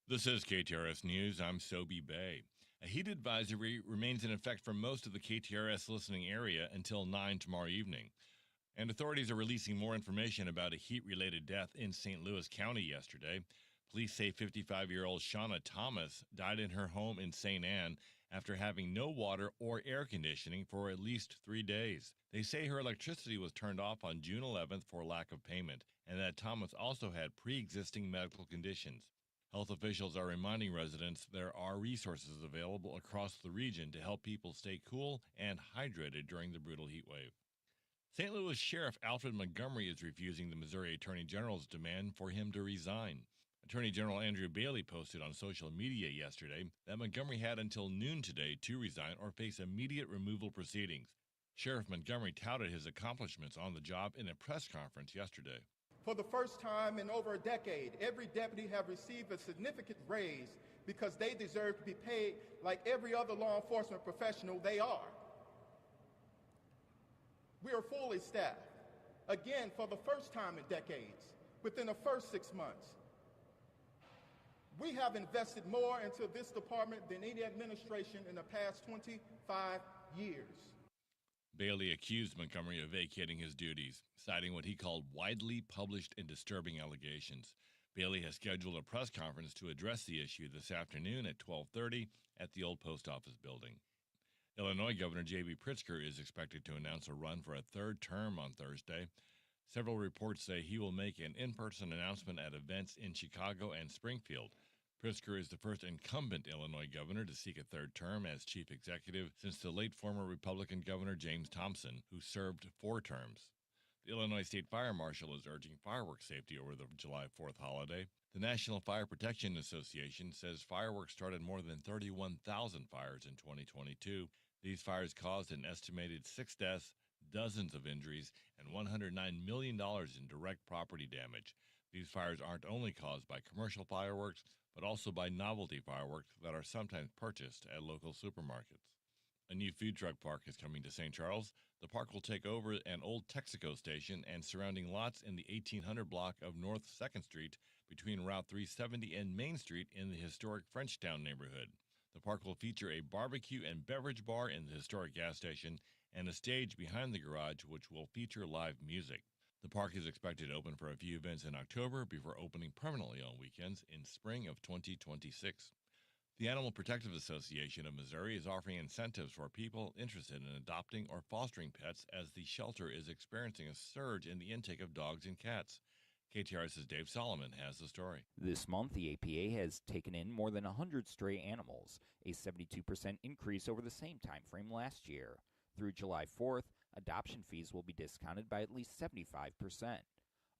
This is KTRS News. I'm Sobe Bay. A heat advisory remains in effect for most of the KTRS listening area until 9 tomorrow evening. And authorities are releasing more information about a heat-related death in St. Louis County yesterday. Police say 55-year-old Shauna Thomas died in her home in St. Anne after having no water or air conditioning for at least 3 days. They say her electricity was turned off on June 11th for lack of payment, and that Thomas also had pre-existing medical conditions. Health officials are reminding residents there are resources available across the region to help people stay cool and hydrated during the brutal heat wave. St. Louis Sheriff Alfred Montgomery is refusing the Missouri Attorney General's demand for him to resign. Attorney General Andrew Bailey posted on social media yesterday that Montgomery had until noon today to resign or face immediate removal proceedings. Sheriff Montgomery touted his accomplishments on the job in a press conference yesterday. For the first time in over a decade, every deputy have received a significant raise because they deserve to be paid like every other law enforcement professional they are. We are fully staffed. Again, for the first time in decades, within the first 6 months. We have invested more into this department than any administration in the past 25 years. Bailey accused Montgomery of vacating his duties, citing what he called widely published and disturbing allegations. Bailey has scheduled a press conference to address the issue this afternoon at 12:30 at the old post office building. Illinois Governor J.B. Pritzker is expected to announce a run for a 3rd term on Thursday. Several reports say he will make an in-person announcement at events in Chicago and Springfield. Pritzker is the first incumbent Illinois governor to seek a 3rd term as chief executive since the late former Republican Governor James Thompson, who served 4 terms. The Illinois State Fire Marshal is urging fireworks safety over the July 4th holiday. The National Fire Protection Association says fireworks started more than 31,000 fires in 2022. These fires caused an estimated 6 deaths, dozens of injuries, and $109 million in direct property damage. These fires aren't only caused by commercial fireworks, but also by novelty fireworks that are sometimes purchased at local supermarkets. A new food truck park is coming to St. Charles. The park will take over an old Texaco station and surrounding lots in the 1800 block of North 2nd Street between Route 370 and Main Street in the historic Frenchtown neighborhood. The park will feature a barbecue and beverage bar in the historic gas station and a stage behind the garage which will feature live music. The park is expected to open for a few events in October before opening permanently on weekends in spring of 2026. The Animal Protective Association of Missouri is offering incentives for people interested in adopting or fostering pets as the shelter is experiencing a surge in the intake of dogs and cats. KTRS's Dave Solomon has the story. This month, the APA has taken in more than 100 stray animals, a 72% increase over the same time frame last year. Through July 4th, adoption fees will be discounted by at least 75%.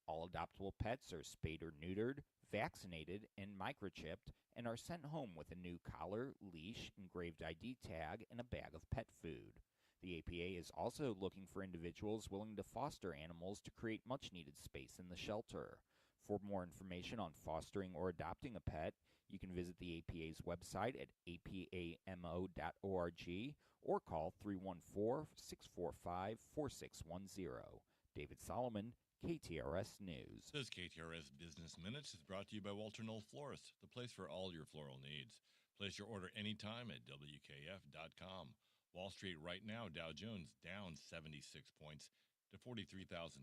All adoptable pets are spayed or neutered, vaccinated, and microchipped, and are sent home with a new collar, leash, engraved ID tag, and a bag of pet food. The APA is also looking for individuals willing to foster animals to create much-needed space in the shelter. For more information on fostering or adopting a pet, you can visit the APA's website at apamo.org or call 314-645-4610. David Solomon, KTRS News. This KTRS Business Minutes is brought to you by Walter Knoll Florist, the place for all your floral needs. Place your order anytime at WKF.com. Wall Street right now, Dow Jones down 76 points to 43,012.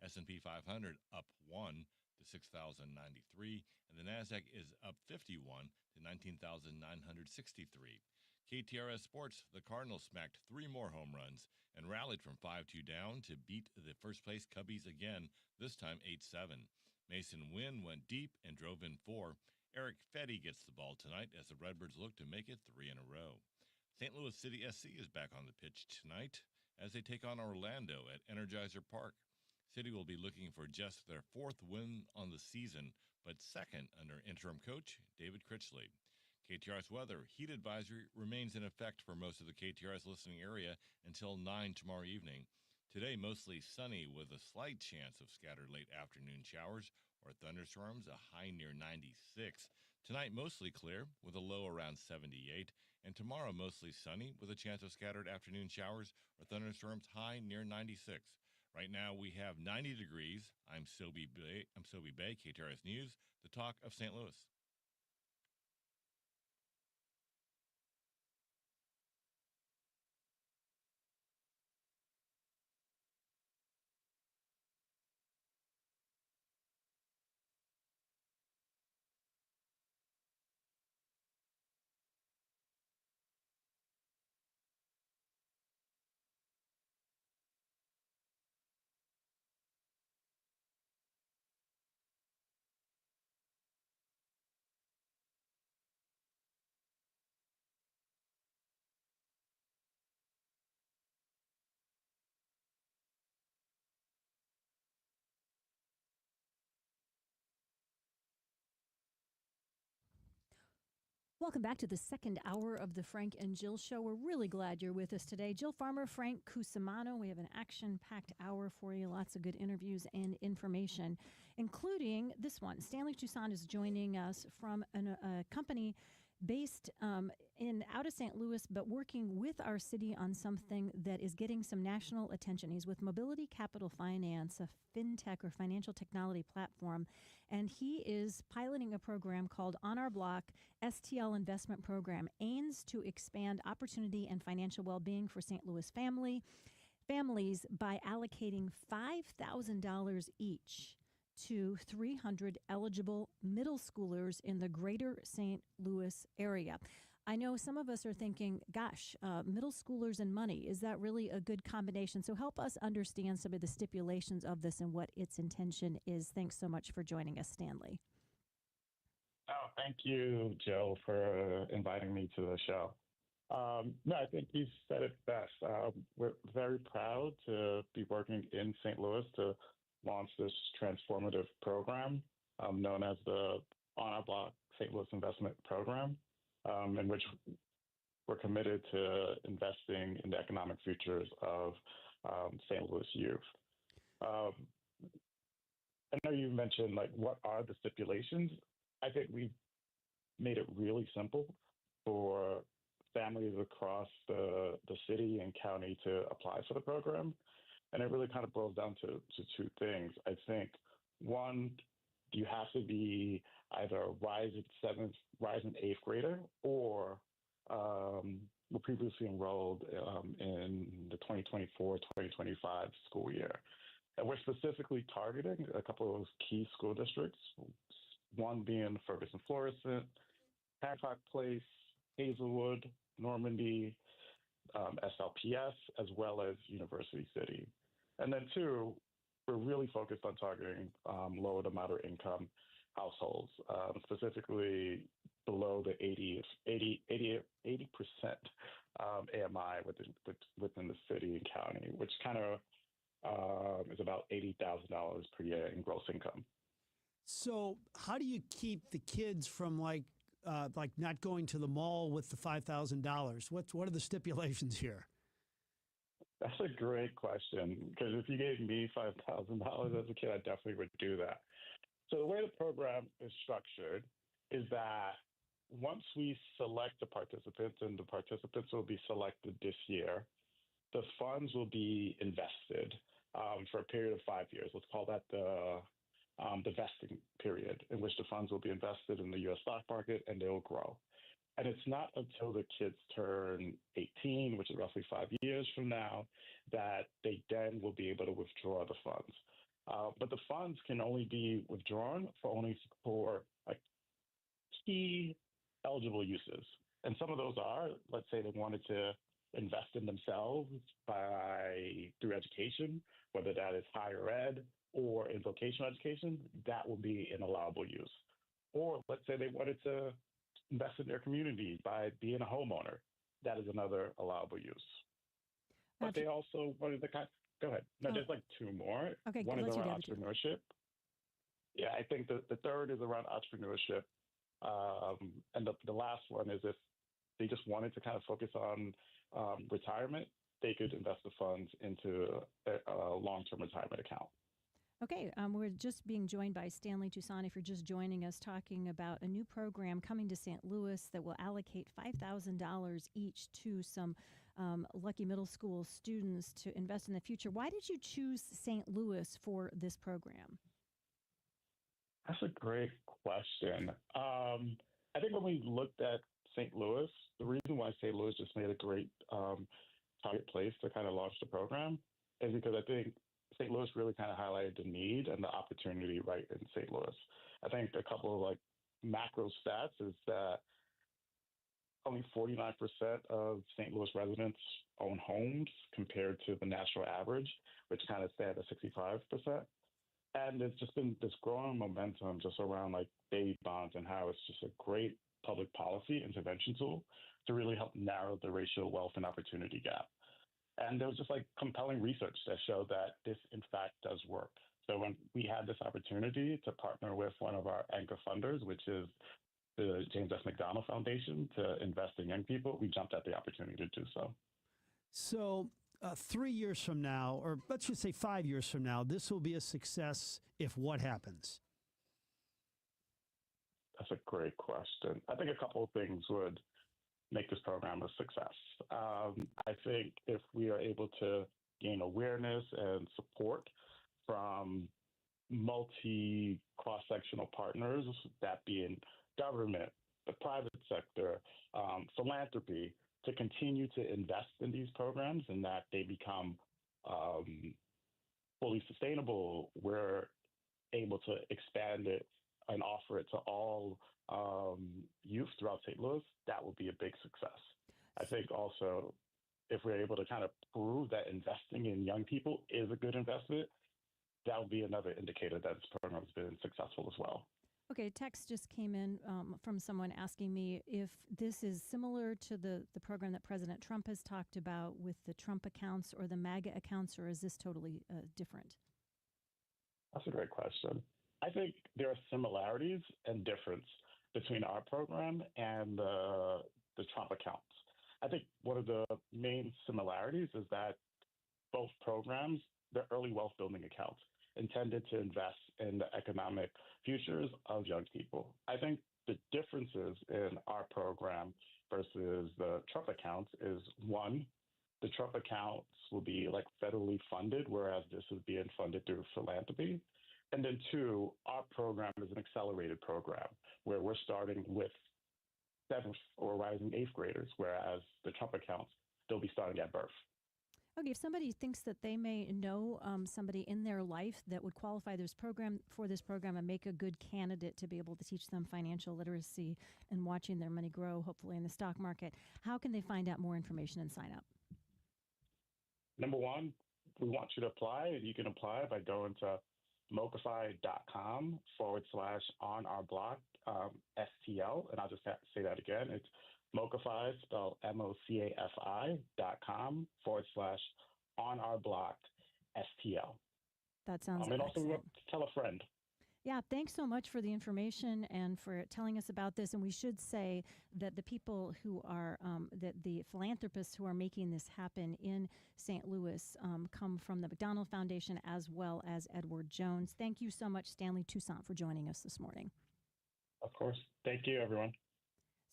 S&P 500 up 1 to 6,093, and the Nasdaq is up 51 to 19,963. KTRS Sports, the Cardinals smacked 3 more home runs and rallied from 5-2 down to beat the first-place Cubbies again, this time 8-7. Mason Wynn went deep and drove in 4. Eric Fetty gets the ball tonight as the Redbirds look to make it 3 in a row. St. Louis City SC is back on the pitch tonight as they take on Orlando at Energizer Park. City will be looking for just their 4th win on the season, but 2nd under interim coach David Critchley. KTRS weather, heat advisory remains in effect for most of the KTRS listening area until 9 tomorrow evening. Today, mostly sunny with a slight chance of scattered late afternoon showers or thunderstorms, a high near 96. Tonight, mostly clear with a low around 78. And tomorrow, mostly sunny with a chance of scattered afternoon showers or thunderstorms, high near 96. Right now, we have 90 degrees. I'm Sobe Bay, KTRS News, the talk of St. Louis. Welcome back to the second hour of the Frank and Jill Show. We're really glad you're with us today. Jill Farmer, Frank Cusimano. We have an action-packed hour for you. Lots of good interviews and information, including this one. Stanley Toussaint is joining us from a company based out of St. Louis, but working with our city on something that is getting some national attention. He's with Mobility Capital Finance, a fintech or financial technology platform, and he is piloting a program called On Our Block STL Investment Program, aims to expand opportunity and financial well-being for St. Louis families by allocating $5,000 each to 300 eligible middle schoolers in the greater St. Louis area. I know some of us are thinking, gosh, middle schoolers and money, is that really a good combination? So help us understand some of the stipulations of this and what its intention is. Thanks so much for joining us, Stanley. Oh, thank you, Jill, for inviting me to the show. No, I think you said it best. We're very proud to be working in St. Louis to launch this transformative program known as the On Our Block St. Louis Investment Program, in which we're committed to investing in the economic futures of St. Louis youth. I know you mentioned like what are the stipulations. I think we've made it really simple for families across the city and county to apply for the program. And it really kind of boils down to two things. I think one, you have to be either a rising eighth grader or were previously enrolled in the 2024-2025 school year. And we're specifically targeting a couple of key school districts, one being Ferguson Florissant, Hancock Place, Hazelwood, Normandy, SLPS, as well as University City. And then two, we're really focused on targeting low to moderate income households, specifically below the 80% AMI within the city and county, which kind of is about $80,000 per year in gross income. So how do you keep the kids from like not going to the mall with the $5,000? What are the stipulations here? That's a great question, because if you gave me $5,000 as a kid, I definitely would do that. So the way the program is structured is that once we select the participants, and the participants will be selected this year, the funds will be invested for a period of 5 years. Let's call that the vesting period, in which the funds will be invested in the U.S. stock market and they will grow. And it's not until the kids turn 18, which is roughly 5 years from now, that they then will be able to withdraw the funds. But the funds can only be withdrawn for key eligible uses. And some of those are, let's say they wanted to invest in themselves through education, whether that is higher ed or in vocational education, that will be an allowable use. Or let's say they wanted to invest in their community by being a homeowner. That is another allowable use. But they also wanted to go ahead. No, there's like two more. Okay, one is around entrepreneurship. Yeah, I think the third is around entrepreneurship. And the last one is if they just wanted to kind of focus on retirement, they could invest the funds into a long-term retirement account. Okay, we're just being joined by Stanley Toussaint. If you're just joining us, talking about a new program coming to St. Louis that will allocate $5,000 each to some lucky middle school students to invest in the future. Why did you choose St. Louis for this program? That's a great question. I think when we looked at St. Louis, the reason why St. Louis just made a great target place to kind of launch the program is because I think St. Louis really kind of highlighted the need and the opportunity right in St. Louis. I think a couple of macro stats is that only 49% of St. Louis residents own homes compared to the national average, which kind of stands at 65%. And there's just been this growing momentum just around baby bonds and how it's just a great public policy intervention tool to really help narrow the racial wealth and opportunity gap. And there was just compelling research that showed that this, in fact, does work. So when we had this opportunity to partner with one of our anchor funders, which is the James F. McDonald Foundation, to invest in young people, we jumped at the opportunity to do so. So 3 years from now, or let's just say 5 years from now, this will be a success if what happens? That's a great question. I think a couple of things would make this program a success. I think if we are able to gain awareness and support from multi-cross-sectional partners, that being government, the private sector, philanthropy, to continue to invest in these programs and that they become fully sustainable, we're able to expand it and offer it to all youth throughout St. Louis, that will be a big success. I think also if we're able to kind of prove that investing in young people is a good investment, that will be another indicator that this program has been successful as well. Okay, text just came in from someone asking me if this is similar to the program that President Trump has talked about with the Trump accounts or the MAGA accounts, or is this totally different? That's a great question. I think there are similarities and difference between our program and the Trump accounts. I think one of the main similarities is that both programs, they're early wealth building accounts intended to invest in the economic futures of young people. I think the differences in our program versus the Trump accounts is one, the Trump accounts will be like federally funded, whereas this is being funded through philanthropy. And then two, our program is an accelerated program where we're starting with seventh or rising eighth graders, whereas the Trump accounts, they'll be starting at birth. Okay, if somebody thinks that they may know somebody in their life that would qualify this program and make a good candidate to be able to teach them financial literacy and watching their money grow, hopefully in the stock market, how can they find out more information and sign up? Number one, we want you to apply, and you can apply by going to mocafy.com/on our block STL. And I'll just say that again. It's Mocafy, spelled MOCAFI.com/on our block STL. That sounds and excellent. Also tell a friend. Yeah, thanks so much for the information and for telling us about this. And we should say that the people who are, that the philanthropists who are making this happen in St. Louis come from the McDonald Foundation as well as Edward Jones. Thank you so much, Stanley Toussaint, for joining us this morning. Of course. Thank you, everyone.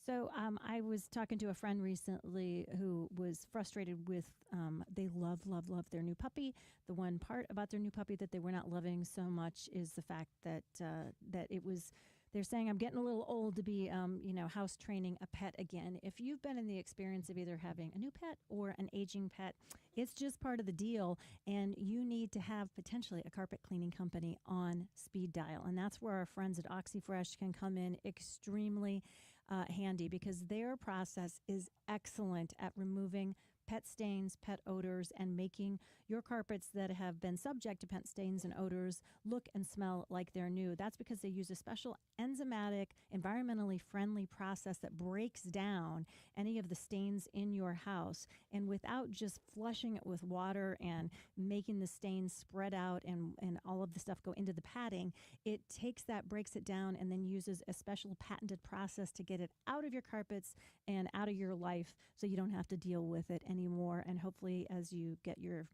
So I was talking to a friend recently who was frustrated with they love their new puppy. The one part about their new puppy that they were not loving so much is the fact that that it was. They're saying, I'm getting a little old to be, house training a pet again. If you've been in the experience of either having a new pet or an aging pet, it's just part of the deal. And you need to have potentially a carpet cleaning company on speed dial. And that's where our friends at OxyFresh can come in extremely handy, because their process is excellent at removing pet stains, pet odors, and making your carpets that have been subject to pet stains and odors look and smell like they're new. That's because they use a special enzymatic, environmentally friendly process that breaks down any of the stains in your house. And without just flushing it with water and making the stains spread out and all of the stuff go into the padding, it takes that, breaks it down, and then uses a special patented process to get it out of your carpets and out of your life so you don't have to deal with it anymore. And hopefully, as you get your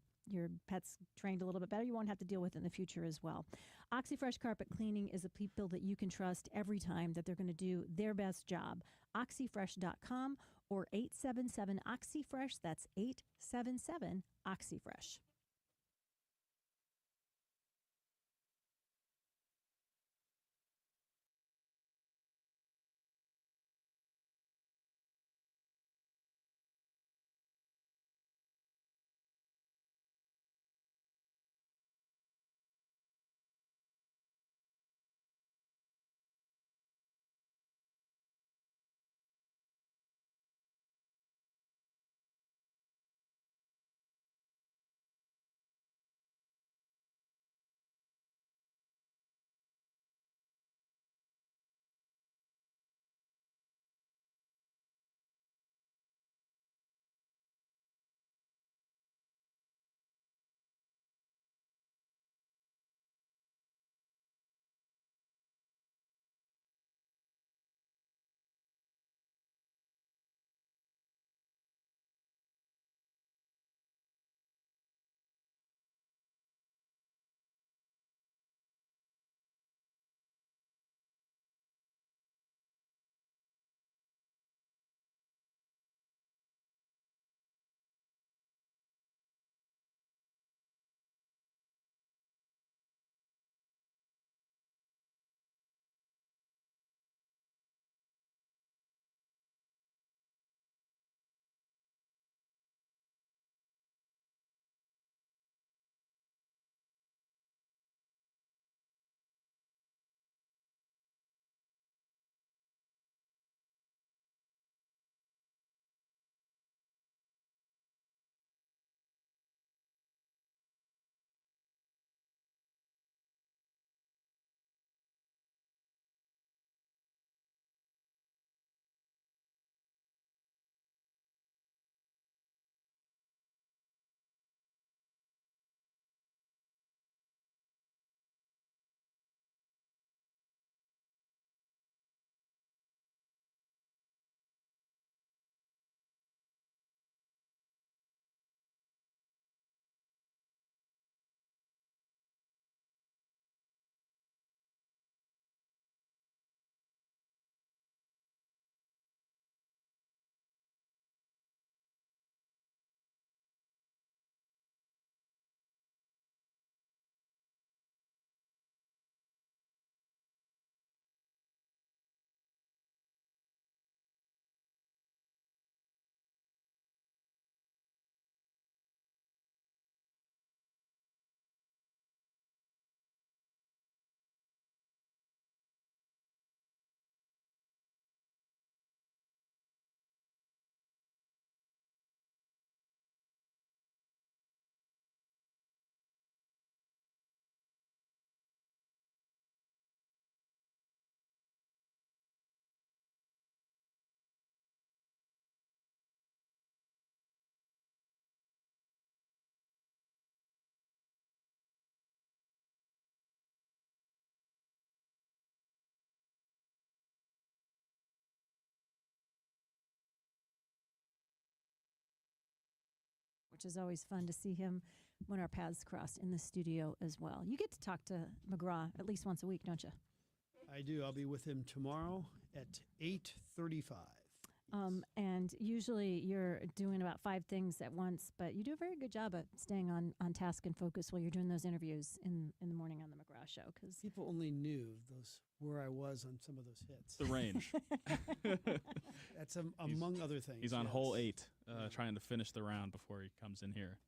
pets trained a little bit better, you won't have to deal with it in the future as well. OxyFresh Carpet Cleaning is a people that you can trust every time that they're going to do their best job. OxyFresh.com or 877-OxyFresh. That's 877-OxyFresh. which is always fun to see him when our paths cross in the studio as well. You get to talk to McGraw at least once a week, don't you? I do. I'll be with him tomorrow at 8:35. And usually you're doing about 5 things at once, but you do a very good job at staying on task and focus while you're doing those interviews in the morning on the McGraw Show. Because people only knew where I was on some of those hits. The range. That's among other things. He's on hole 8, trying to finish the round before he comes in here.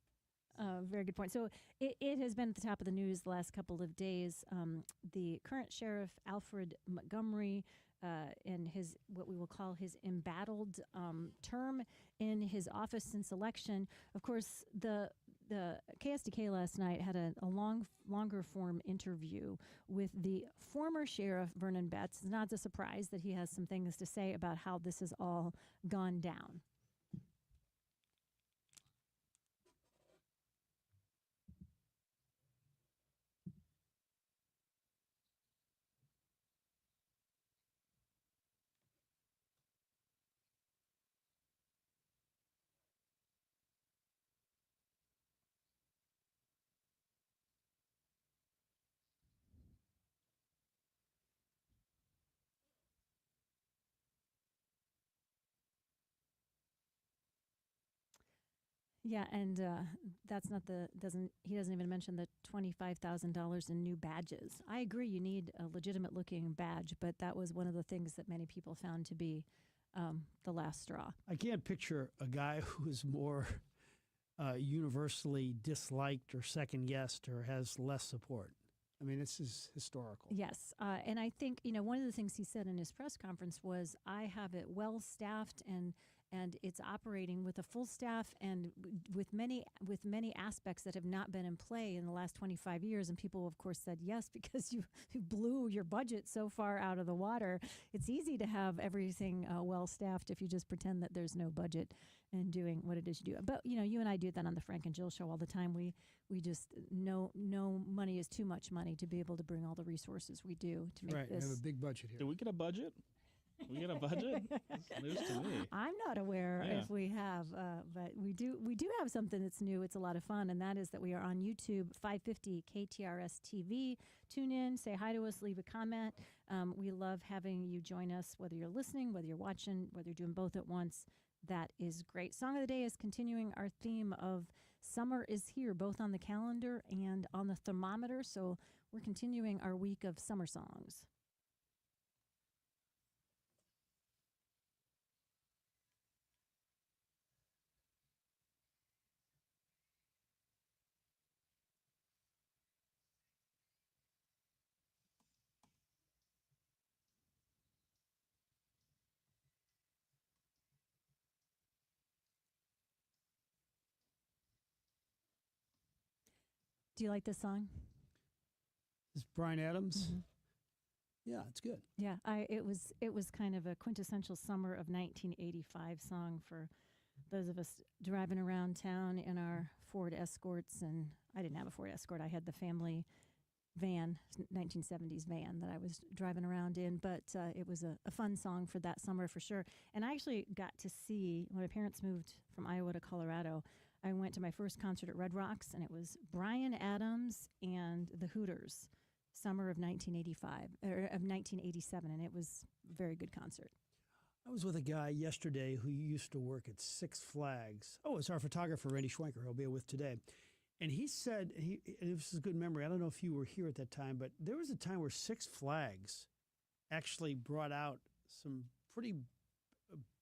Very good point. So it has been at the top of the news the last couple of days. The current sheriff, Alfred Montgomery, in his what we will call his embattled term in his office since election. Of course, the KSDK last night had a longer form interview with the former sheriff, Vernon Betts. It's not a surprise that he has some things to say about how this has all gone down. Yeah, and that's not he doesn't even mention the $25,000 in new badges. I agree, you need a legitimate looking badge, but that was one of the things that many people found to be the last straw. I can't picture a guy who is more universally disliked or second guessed or has less support. I mean, this is historical. Yes, and I think one of the things he said in his press conference was, "I have it well staffed and it's operating with a full staff and with many aspects that have not been in play in the last 25 years." And people, of course, said yes, because you blew your budget so far out of the water. It's easy to have everything well staffed if you just pretend that there's no budget and doing what it is you do. But you and I do that on the Frank and Jill Show all the time. We just know no money is too much money to be able to bring all the resources we do to make this. Right, we have a big budget here. Do we get a budget? We get a budget? That's news to me. I'm not aware if we have, but we do have something that's new. It's a lot of fun, and that is that we are on YouTube, 550 KTRS TV. Tune in, say hi to us, leave a comment. We love having you join us, whether you're listening, whether you're watching, whether you're doing both at once. That is great. Song of the Day is continuing our theme of summer is here, both on the calendar and on the thermometer. So we're continuing our week of summer songs. Do you like this song? This is Bryan Adams. Mm-hmm. Yeah, it's good. Yeah, it was kind of a quintessential summer of 1985 song for those of us driving around town in our Ford Escorts. And I didn't have a Ford Escort. I had the family van, 1970s van that I was driving around in. But it was a fun song for that summer for sure. And I actually got to see, when my parents moved from Iowa to Colorado, I went to my first concert at Red Rocks, and it was Bryan Adams and the Hooters, summer of 1987, and it was a very good concert. I was with a guy yesterday who used to work at Six Flags. Oh, it's our photographer, Randy Schwenker, he'll be with today. And he said, and this is a good memory, I don't know if you were here at that time, but there was a time where Six Flags actually brought out some pretty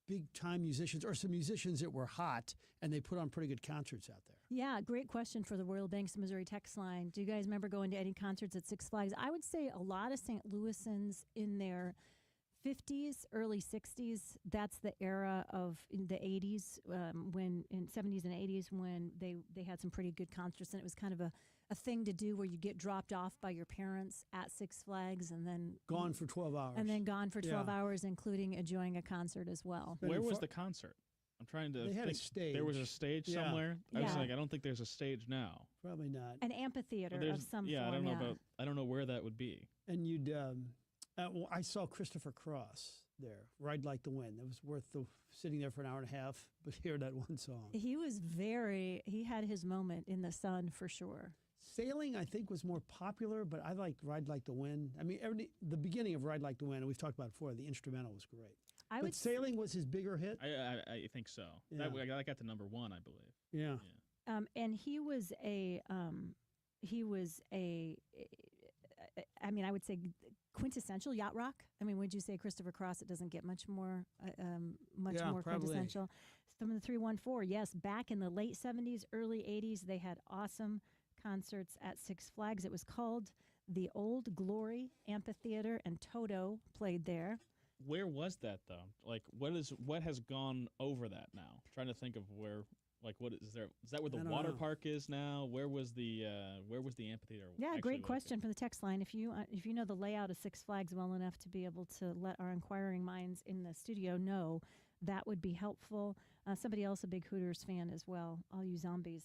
big-time musicians, or some musicians that were hot, and they put on pretty good concerts out there. Yeah, great question for the Royal Banks of Missouri text line. Do you guys remember going to any concerts at Six Flags? I would say a lot of St. Louisans in their 50s, early 60s. That's the era of in the 80s, when in 70s and 80s, when they had some pretty good concerts, and it was kind of a thing to do where you get dropped off by your parents at Six Flags and then gone for 12 hours. And then gone for 12 hours, including enjoying a concert as well. Where was the concert? I'm trying to They had think. a stage. There was a stage somewhere? I was like, I don't think there's a stage now. Probably not. An amphitheater of some form. I don't know where that would be. And you'd, well, I saw Christopher Cross there. Ride Like the Wind. It was worth sitting there for an hour and a half, but hear that one song. He had his moment in the sun for sure. Sailing, I think, was more popular, but I liked Ride Like the Wind. I mean, the beginning of Ride Like the Wind, and we've talked about it before, the instrumental was great. But Sailing was his bigger hit? I think so. Yeah. That got to number 1, I believe. Yeah. And he was I mean, I would say quintessential yacht rock. I mean, would you say Christopher Cross? It doesn't get much more more quintessential. From the 314, yes, back in the late 70s, early 80s, they had awesome concerts at Six Flags. It was called the Old Glory Amphitheater, and Toto played there. Where was that though? Like, what has gone over that now? I'm trying to think of where. Like, what is there? Is that where the water park is now? Where was the amphitheater? Yeah, great question from the text line. If you know the layout of Six Flags well enough to be able to let our inquiring minds in the studio know, that would be helpful. Somebody else, a big Hooters fan as well. All You Zombies.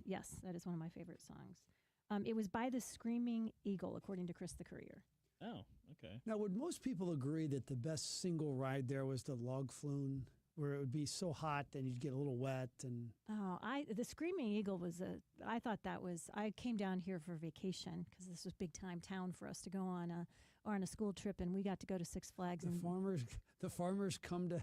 Yes, that is one of my favorite songs. It was by the Screaming Eagle, according to Chris the Courier. Oh, okay. Now, would most people agree that the best single ride there was the Log Flume, where it would be so hot and you'd get a little wet? And the Screaming Eagle I thought that was, I came down here for vacation because this was big time town for us to go on a school trip, and we got to go to Six Flags. The farmers come to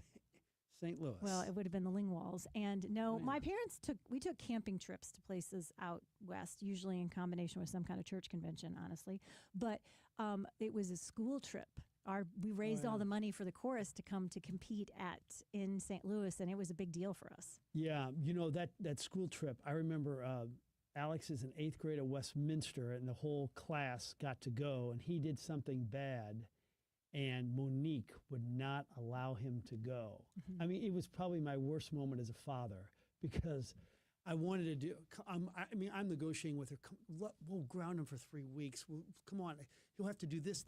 St. Louis. Well, it would have been the Lingwalls. And no, my parents took camping trips to places out west, usually in combination with some kind of church convention, honestly. But it was a school trip. We raised all the money for the chorus to come to compete in St. Louis, and it was a big deal for us. Yeah, that school trip, I remember Alex is in 8th grade at Westminster, and the whole class got to go, and he did something bad, and Monique would not allow him to go. Mm-hmm. I mean, it was probably my worst moment as a father, because I wanted to do, I'm negotiating with her, we'll ground him for 3 weeks. Come on, you'll have to do this,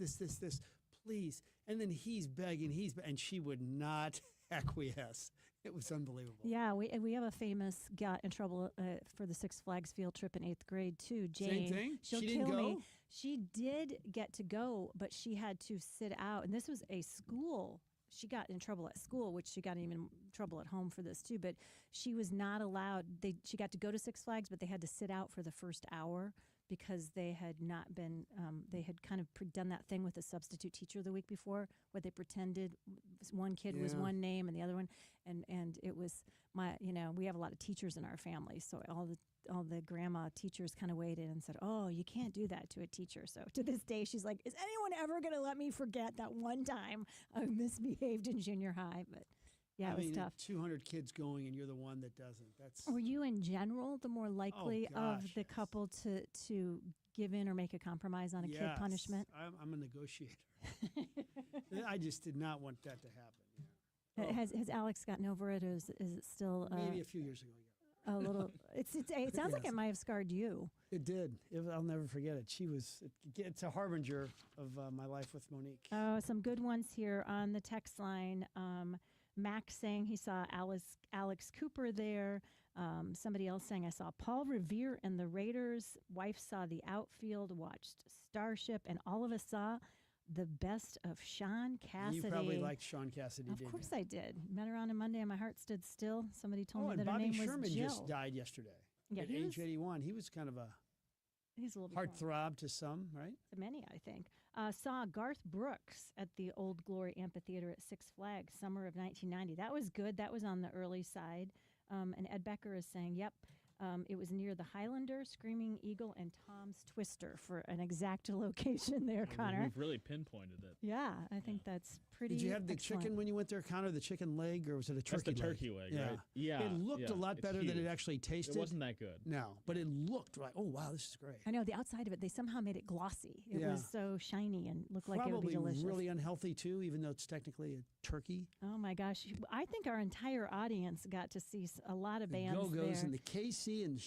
please. And then he's begging, and she would not acquiesce. It was unbelievable. Yeah, we have a famous got in trouble for the Six Flags field trip in 8th grade too. Jane, same thing. She'll she didn't kill go? me. She did get to go, but she had to sit out. And this was a school. She got in trouble at school, which she got even in trouble at home for this too. But she was not allowed. She got to go to Six Flags, but they had to sit out for the first hour, because they had not been, they had kind of done that thing with the substitute teacher the week before, where they pretended one kid was one name and the other one, and it was we have a lot of teachers in our family, so all the grandma teachers kind of weighed in and said, "Oh, you can't do that to a teacher." So to this day, she's like, "Is anyone ever going to let me forget that one time I misbehaved in junior high?" But yeah, it was tough. 200 kids going, and you're the one that doesn't. That's. Were you in general the more likely of the couple to give in or make a compromise on a kid punishment? I'm a negotiator. I just did not want that to happen. Yeah. Has Alex gotten over it, or is it still maybe a few years ago? Yeah. A little. It sounds like it might have scarred you. It did. I'll never forget it. It's a harbinger of my life with Monique. Oh, some good ones here on the text line. Max saying he saw Alex Cooper there. Somebody else saying, I saw Paul Revere and the Raiders. Wife saw the outfield, watched Starship, and all of us saw the best of Sean Cassidy. You probably liked Sean Cassidy, didn't you? Of course I did. Met her on a Monday and my heart stood still. Somebody told me that her Bobby name Sherman was Jill. just died yesterday. Yeah, at age 81. He was kind of he's a little heartthrob to some, right? To many, I think. Saw Garth Brooks at the Old Glory Amphitheater at Six Flags, summer of 1990. That was good. That was on the early side. And Ed Becker is saying, yep, it was near the Highlander, Screaming Eagle, and Tom's Twister for an exact location there, Connor. We've really pinpointed it. Yeah, I think that's pretty Did you have the excellent. chicken when you went there, Connor, the chicken leg, or was it a turkey leg? That's the turkey leg, yeah. right? Yeah. It looked a lot better than it actually tasted. It wasn't that good. No, but it looked like, oh, wow, this is great. I know, the outside of it, they somehow made it glossy. It was so shiny and looked like it would be delicious. Probably really unhealthy, too, even though it's technically a turkey. Oh, my gosh. I think our entire audience got to see a lot of bands Go-Go's there. and the KC and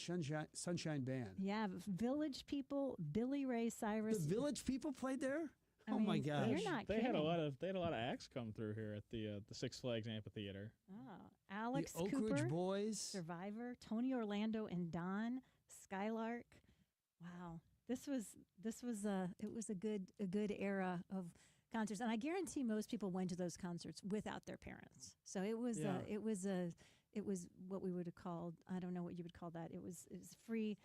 Sunshine Band. Yeah, Village People, Billy Ray Cyrus. The Village People played there? I mean, my gosh. You're not they kidding. had a lot of acts come through here at the Six Flags Amphitheater. Oh, Alex the Oak Cooper, Ridge Boys, Survivor, Tony Orlando and Don, Skylark. Wow. It was a good era of concerts, and I guarantee most people went to those concerts without their parents. So it was Yeah. it was what we would have called, I don't know what you would call that. It was free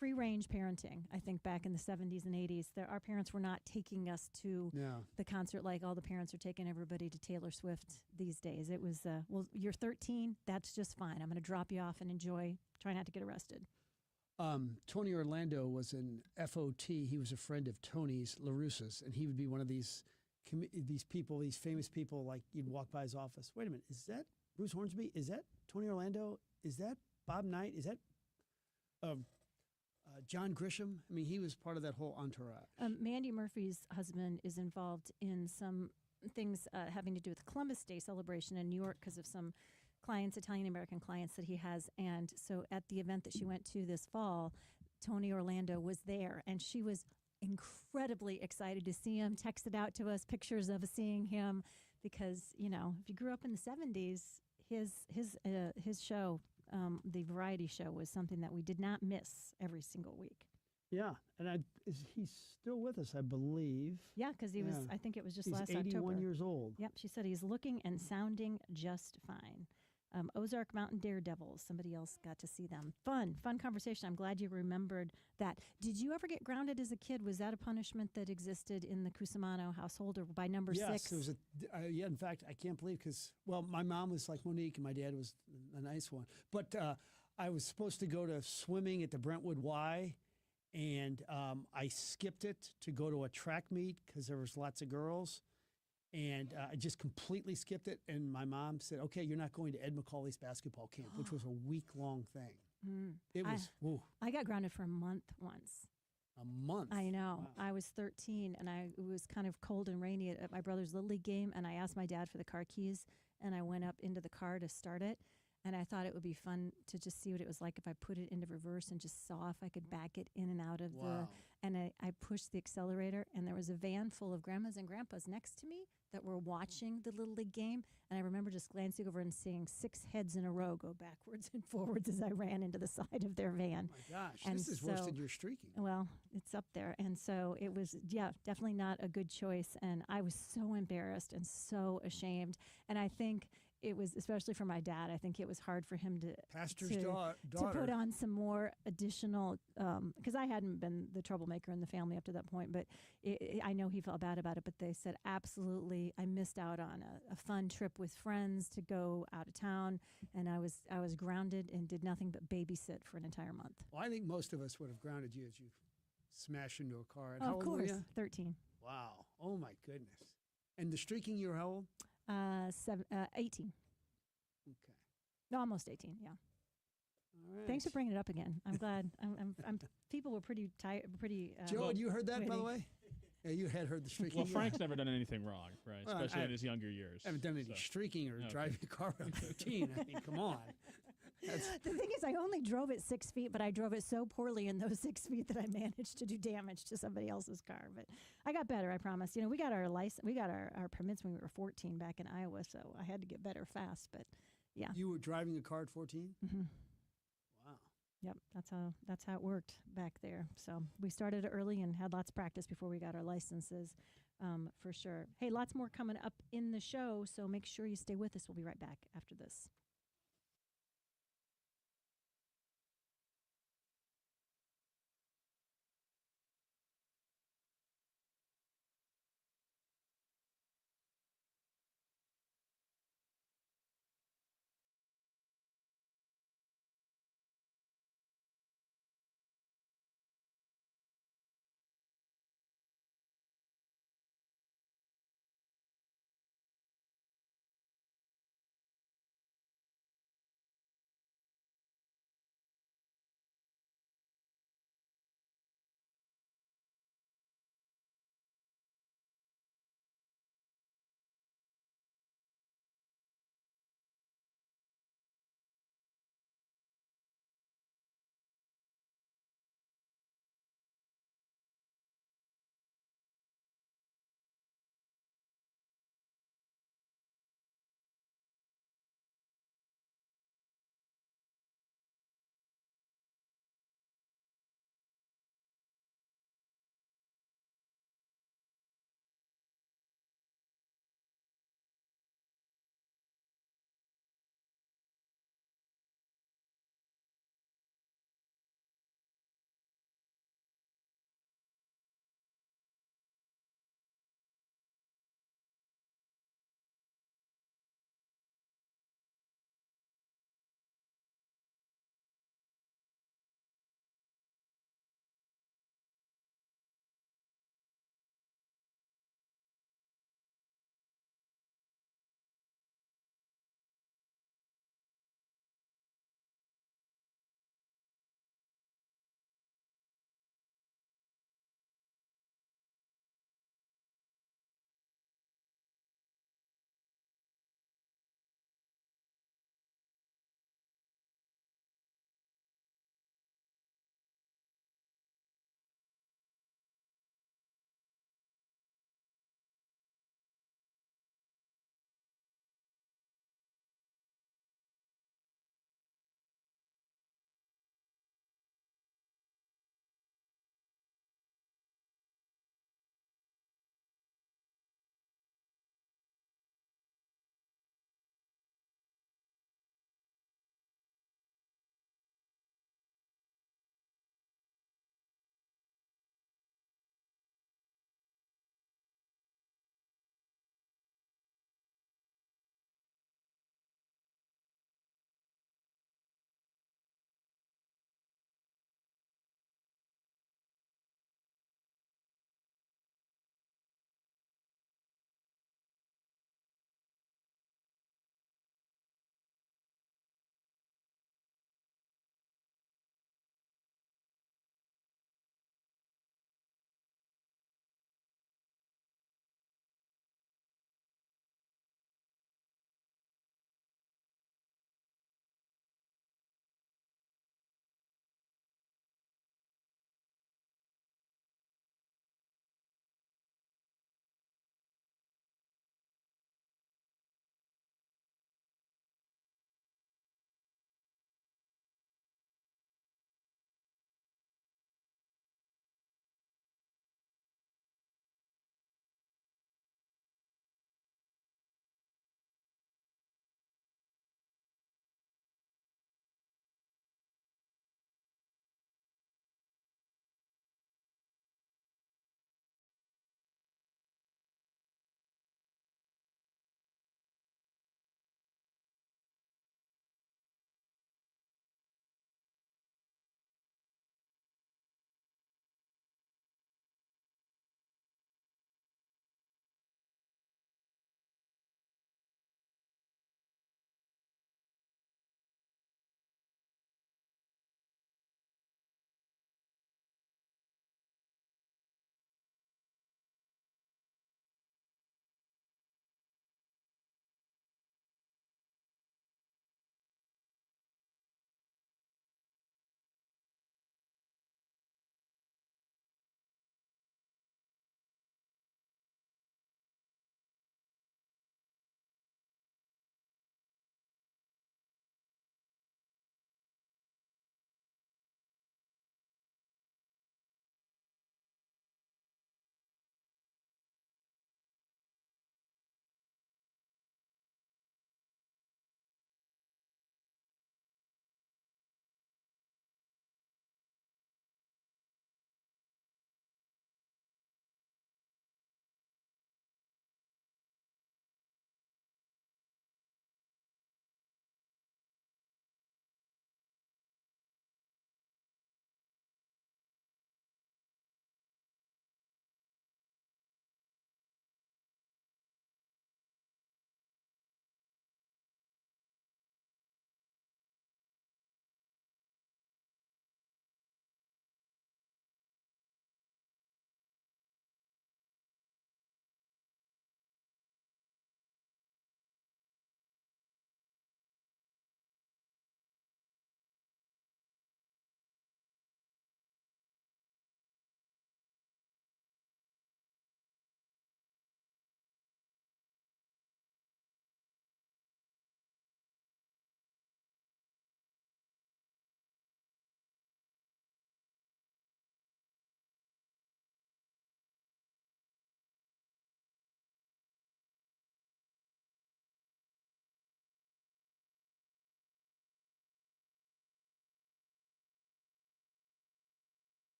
range parenting. I think back in the 70s and 80s, our parents were not taking us to the concert like all the parents are taking everybody to Taylor Swift these days. It was well, you're 13, that's just fine. I'm going to drop you off and enjoy. Try not to get arrested. Tony Orlando was an FOT. He was a friend of Tony's LaRussa's, and he would be one of these people, these famous people. Like you'd walk by his office. Wait a minute, is that Bruce Hornsby? Is that Tony Orlando? Is that Bob Knight? Is that John Grisham? I mean, he was part of that whole entourage. Mandy Murphy's husband is involved in some things having to do with the Columbus Day celebration in New York because of some clients, Italian-American clients that he has. And so at the event that she went to this fall, Tony Orlando was there, and she was incredibly excited to see him, texted out to us pictures of seeing him because, you know, if you grew up in the 70s, his show, the variety show, was something that we did not miss every single week. Yeah, and he's still with us, I believe. Yeah, because he was, I think it was just last October. He's 81 October. years old. Yep, she said he's looking and sounding just fine. Ozark Mountain Daredevils, somebody else got to see them. Fun conversation. I'm glad you remembered that. Did you ever get grounded as a kid? Was that a punishment that existed in the Cusimano household, or by number 6? Yes, there was yeah, in fact, I can't believe because, well, my mom was like Monique and my dad was a nice one. But I was supposed to go to swimming at the Brentwood Y, and I skipped it to go to a track meet because there was lots of girls. And I just completely skipped it. And my mom said, okay, you're not going to Ed McCauley's basketball camp, which was a week-long thing. It was, I got grounded for a month once. A month? I know. Wow. I was 13, and it was kind of cold and rainy at my brother's Little League game, and I asked my dad for the car keys, and I went up into the car to start it. And I thought it would be fun to just see what it was like if I put it into reverse and just saw if I could back it in and out of and I pushed the accelerator, and there was a van full of grandmas and grandpas next to me that were watching the Little League game. And I remember just glancing over and seeing 6 heads in a row go backwards and forwards as I ran into the side of their van. Oh my gosh, and this is worse than your streaking. Well, it's up there. And so it was, definitely not a good choice. And I was so embarrassed and so ashamed. And I think it was, especially for my dad, I think it was hard for him to put on some more additional, because I hadn't been the troublemaker in the family up to that point, but I know he felt bad about it. But they said, absolutely, I missed out on a fun trip with friends to go out of town, and I was grounded and did nothing but babysit for an entire month. Well, I think most of us would have grounded you as you smashed into a car. And Oh, how of old were course, you? 13. Wow. Oh, my goodness. And the streaking, you were how old? 18. Okay. No, almost 18. Yeah. All right. Thanks for bringing it up again. I'm glad. I'm people were pretty tired. Joe, had you heard that, by the waiting. way? Yeah, you had heard the streaking. Well, Frank's never done anything wrong, right? Well, Especially in his younger years. I haven't done any streaking or driving a car around 13. I mean, come on. The thing is, I only drove it 6 feet, but I drove it so poorly in those 6 feet that I managed to do damage to somebody else's car. But I got better, I promise. You know, we got our license, we got our permits when we were 14 back in Iowa, so I had to get better fast. But yeah. You were driving a car at 14? Mm-hmm. Wow. Yep, that's how it worked back there. So we started early and had lots of practice before we got our licenses, for sure. Hey, lots more coming up in the show, so make sure you stay with us. We'll be right back after this.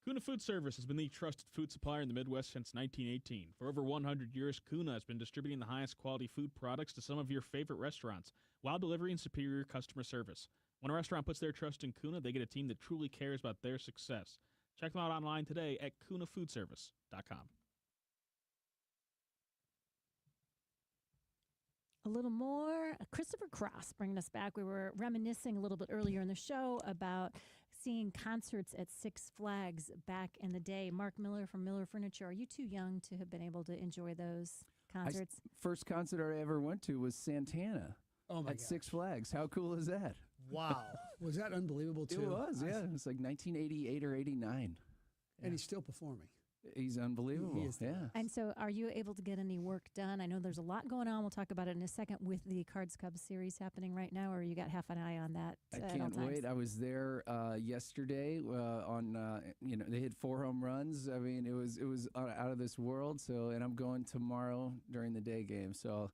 Kuna Food Service has been the trusted food supplier in the Midwest since 1918. For over 100 years, Kuna has been distributing the highest quality food products to some of your favorite restaurants, while delivering superior customer service. When a restaurant puts their trust in Kuna, they get a team that truly cares about their success. Check them out online today at kunafoodservice.com. A little more. Christopher Cross bringing us back. We were reminiscing a little bit earlier in the show about seeing concerts at Six Flags back in the day. Mark Miller from Miller Furniture. Are you too young to have been able to enjoy those concerts? First concert I ever went to was Santana at Six Flags. How cool is that? Wow. Was that unbelievable, too? It was, yeah. It was like 1988 or 89. Yeah. And he's still performing. He's unbelievable. He is, yeah. And so are you able to get any work done? I know there's a lot going on. We'll talk about it in a second with the Cards Cubs series happening right now, or you got half an eye on that I at all can't times? wait. I was there yesterday on, they hit 4 home runs. I mean, it was out of this world. So, and I'm going tomorrow during the day game. So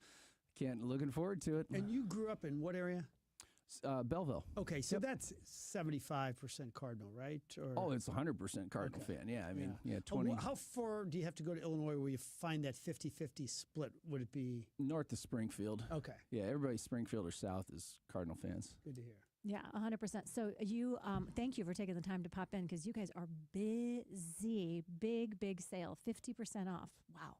looking forward to it. And you grew up in what area? Belleville. Okay, so that's 75% Cardinal, right? Or it's 100% Cardinal fan. Yeah, I mean, 20. How far do you have to go to Illinois where you find that 50-50 split? Would it be north of Springfield? Okay. Yeah, everybody Springfield or south is Cardinal fans. Good to hear. Yeah, 100%. So you, thank you for taking the time to pop in because you guys are busy. Big sale, 50% off. Wow.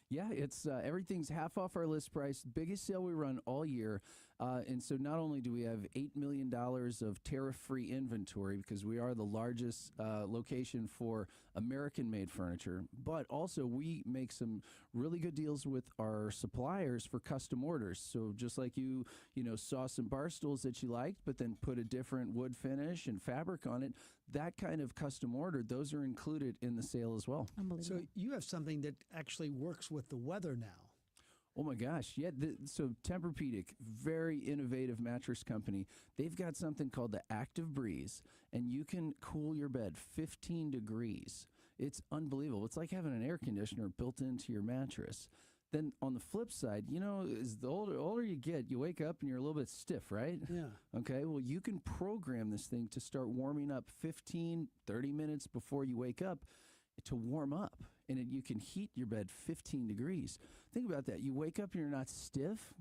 Yeah, it's everything's half off our list price. Biggest sale we run all year. And so not only do we have $8 million of tariff-free inventory because we are the largest location for American-made furniture, but also we make some really good deals with our suppliers for custom orders. So just like you saw some bar stools that you liked, but then put a different wood finish and fabric on it, that kind of custom order, those are included in the sale as well. Unbelievable. So you have something that actually works with the weather now. Oh my gosh, yeah. So Tempur-Pedic, very innovative mattress company. They've got something called the Active Breeze, and you can cool your bed 15 degrees. It's unbelievable. It's like having an air conditioner built into your mattress. Then on the flip side, as the older you get, you wake up and you're a little bit stiff, right? Yeah. Okay, well, you can program this thing to start warming up 15, 30 minutes before you wake up to warm up. And you can heat your bed 15 degrees. Think about that. You wake up and you're not stiff.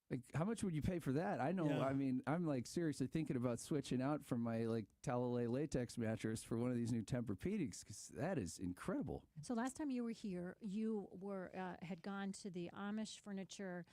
Like, how much would you pay for that? I know. Yeah. I mean, I'm like seriously thinking about switching out from my Talalay latex mattress for one of these new Tempur-Pedics because that is incredible. So last time you were here, you had gone to the Amish Furniture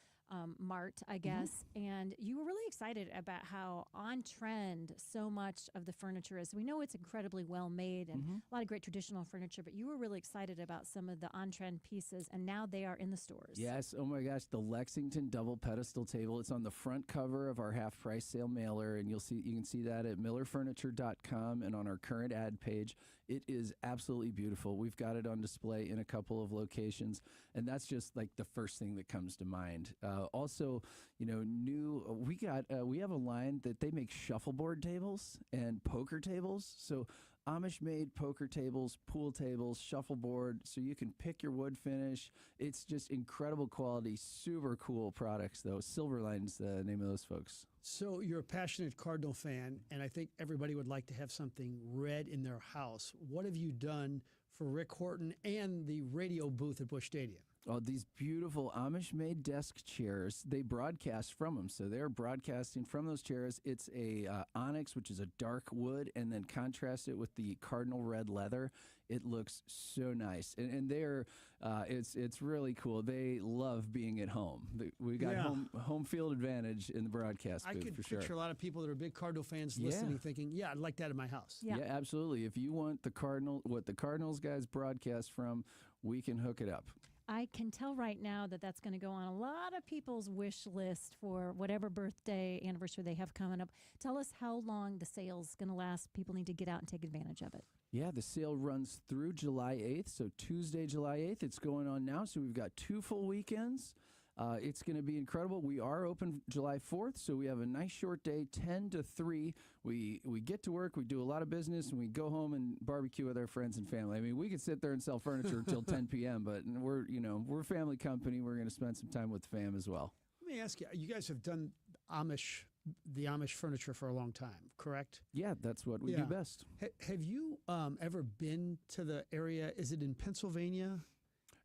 Mart, I guess, and you were really excited about how on trend so much of the furniture is. We know it's incredibly well made and a lot of great traditional furniture, but you were really excited about some of the on trend pieces, and now they are in the stores. Yes. Oh my gosh, the Lexington double pedestal table. It's on the front cover of our half price sale mailer, and you can see that at millerfurniture.com and on our current ad page. It is absolutely beautiful. We've got it on display in a couple of locations, and that's just like the first thing that comes to mind. Also, we have a line that they make shuffleboard tables and poker tables. So Amish-made poker tables, pool tables, shuffleboard, so you can pick your wood finish. It's just incredible quality, super cool products, though. Silverline's the name of those folks. So you're a passionate Cardinal fan, and I think everybody would like to have something red in their house. What have you done for Rick Horton and the radio booth at Busch Stadium? Oh, these beautiful Amish-made desk chairs, they broadcast from them. So they're broadcasting from those chairs. It's a onyx, which is a dark wood, and then contrast it with the cardinal red leather. It looks so nice. And they're, it's really cool. They love being at home. We got home field advantage in the broadcast booth, I could for picture sure. a lot of people that are big Cardinal fans listening thinking, yeah, I'd like that in my house. Yeah. Yeah, absolutely. If you want what the Cardinals guys broadcast from, we can hook it up. I can tell right now that that's going to go on a lot of people's wish list for whatever birthday, anniversary they have coming up. Tell us how long the sale's going to last. People need to get out and take advantage of it. Yeah, the sale runs through July 8th, so Tuesday, July 8th. It's going on now, so we've got 2 full weekends. It's going to be incredible. We are open July 4th, so we have a nice short day, 10 to 3. We get to work, we do a lot of business, and we go home and barbecue with our friends and family. I mean, we could sit there and sell furniture until 10 p.m., but we're a family company. We're going to spend some time with the fam as well. Let me ask you, you guys have done Amish the Amish furniture for a long time, correct? Yeah, that's what we do best. Have you ever been to the area? Is it in Pennsylvania?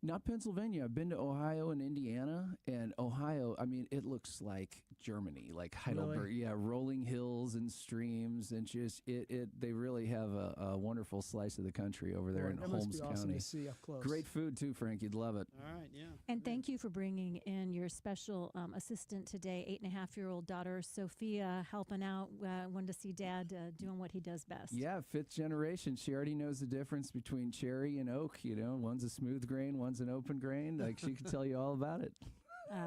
Not Pennsylvania. I've been to Ohio and Indiana, and Ohio, I mean, it looks like Germany, like Heidelberg. Really? Yeah, rolling hills and streams, and just they really have a wonderful slice of the country over there Boy, in that Holmes must be awesome County. to see up close. Great food too, Frank. You'd love it. All right, yeah. And thank you for bringing in your special assistant today, 8.5-year-old daughter Sophia, helping out. Wanted to see Dad doing what he does best. Yeah, 5th generation. She already knows the difference between cherry and oak. You know, one's a smooth grain, one's an open grain. Like, she could tell you all about it.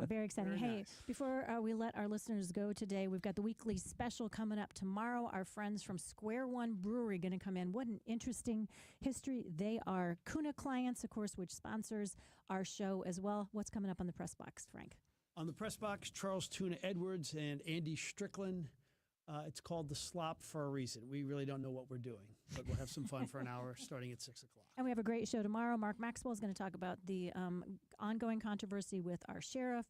Very exciting. Very Hey, nice. before we let our listeners go today, we've got the weekly special coming up tomorrow. Our friends from Square One Brewery going to come in. What an interesting history. They are Kuna clients, of course, which sponsors our show as well. What's coming up on the press box, Frank? On the press box, Charles Tuna Edwards and Andy Strickland. It's called The Slop for a reason. We really don't know what we're doing, but we'll have some fun for an hour starting at 6 o'clock. And we have a great show tomorrow. Mark Maxwell is going to talk about the ongoing controversy with our sheriff.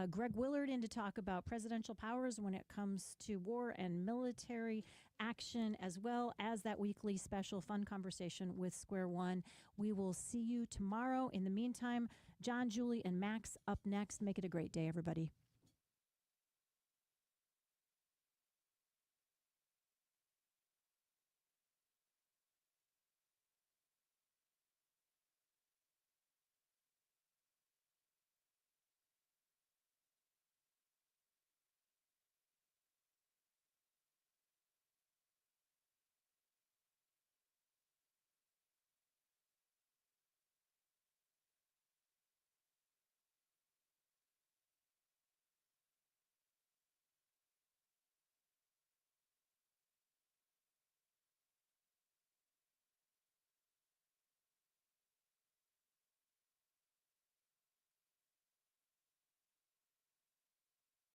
Greg Willard in to talk about presidential powers when it comes to war and military action, as well as that weekly special fun conversation with Square One. We will see you tomorrow. In the meantime, John, Julie, and Max up next. Make it a great day, everybody.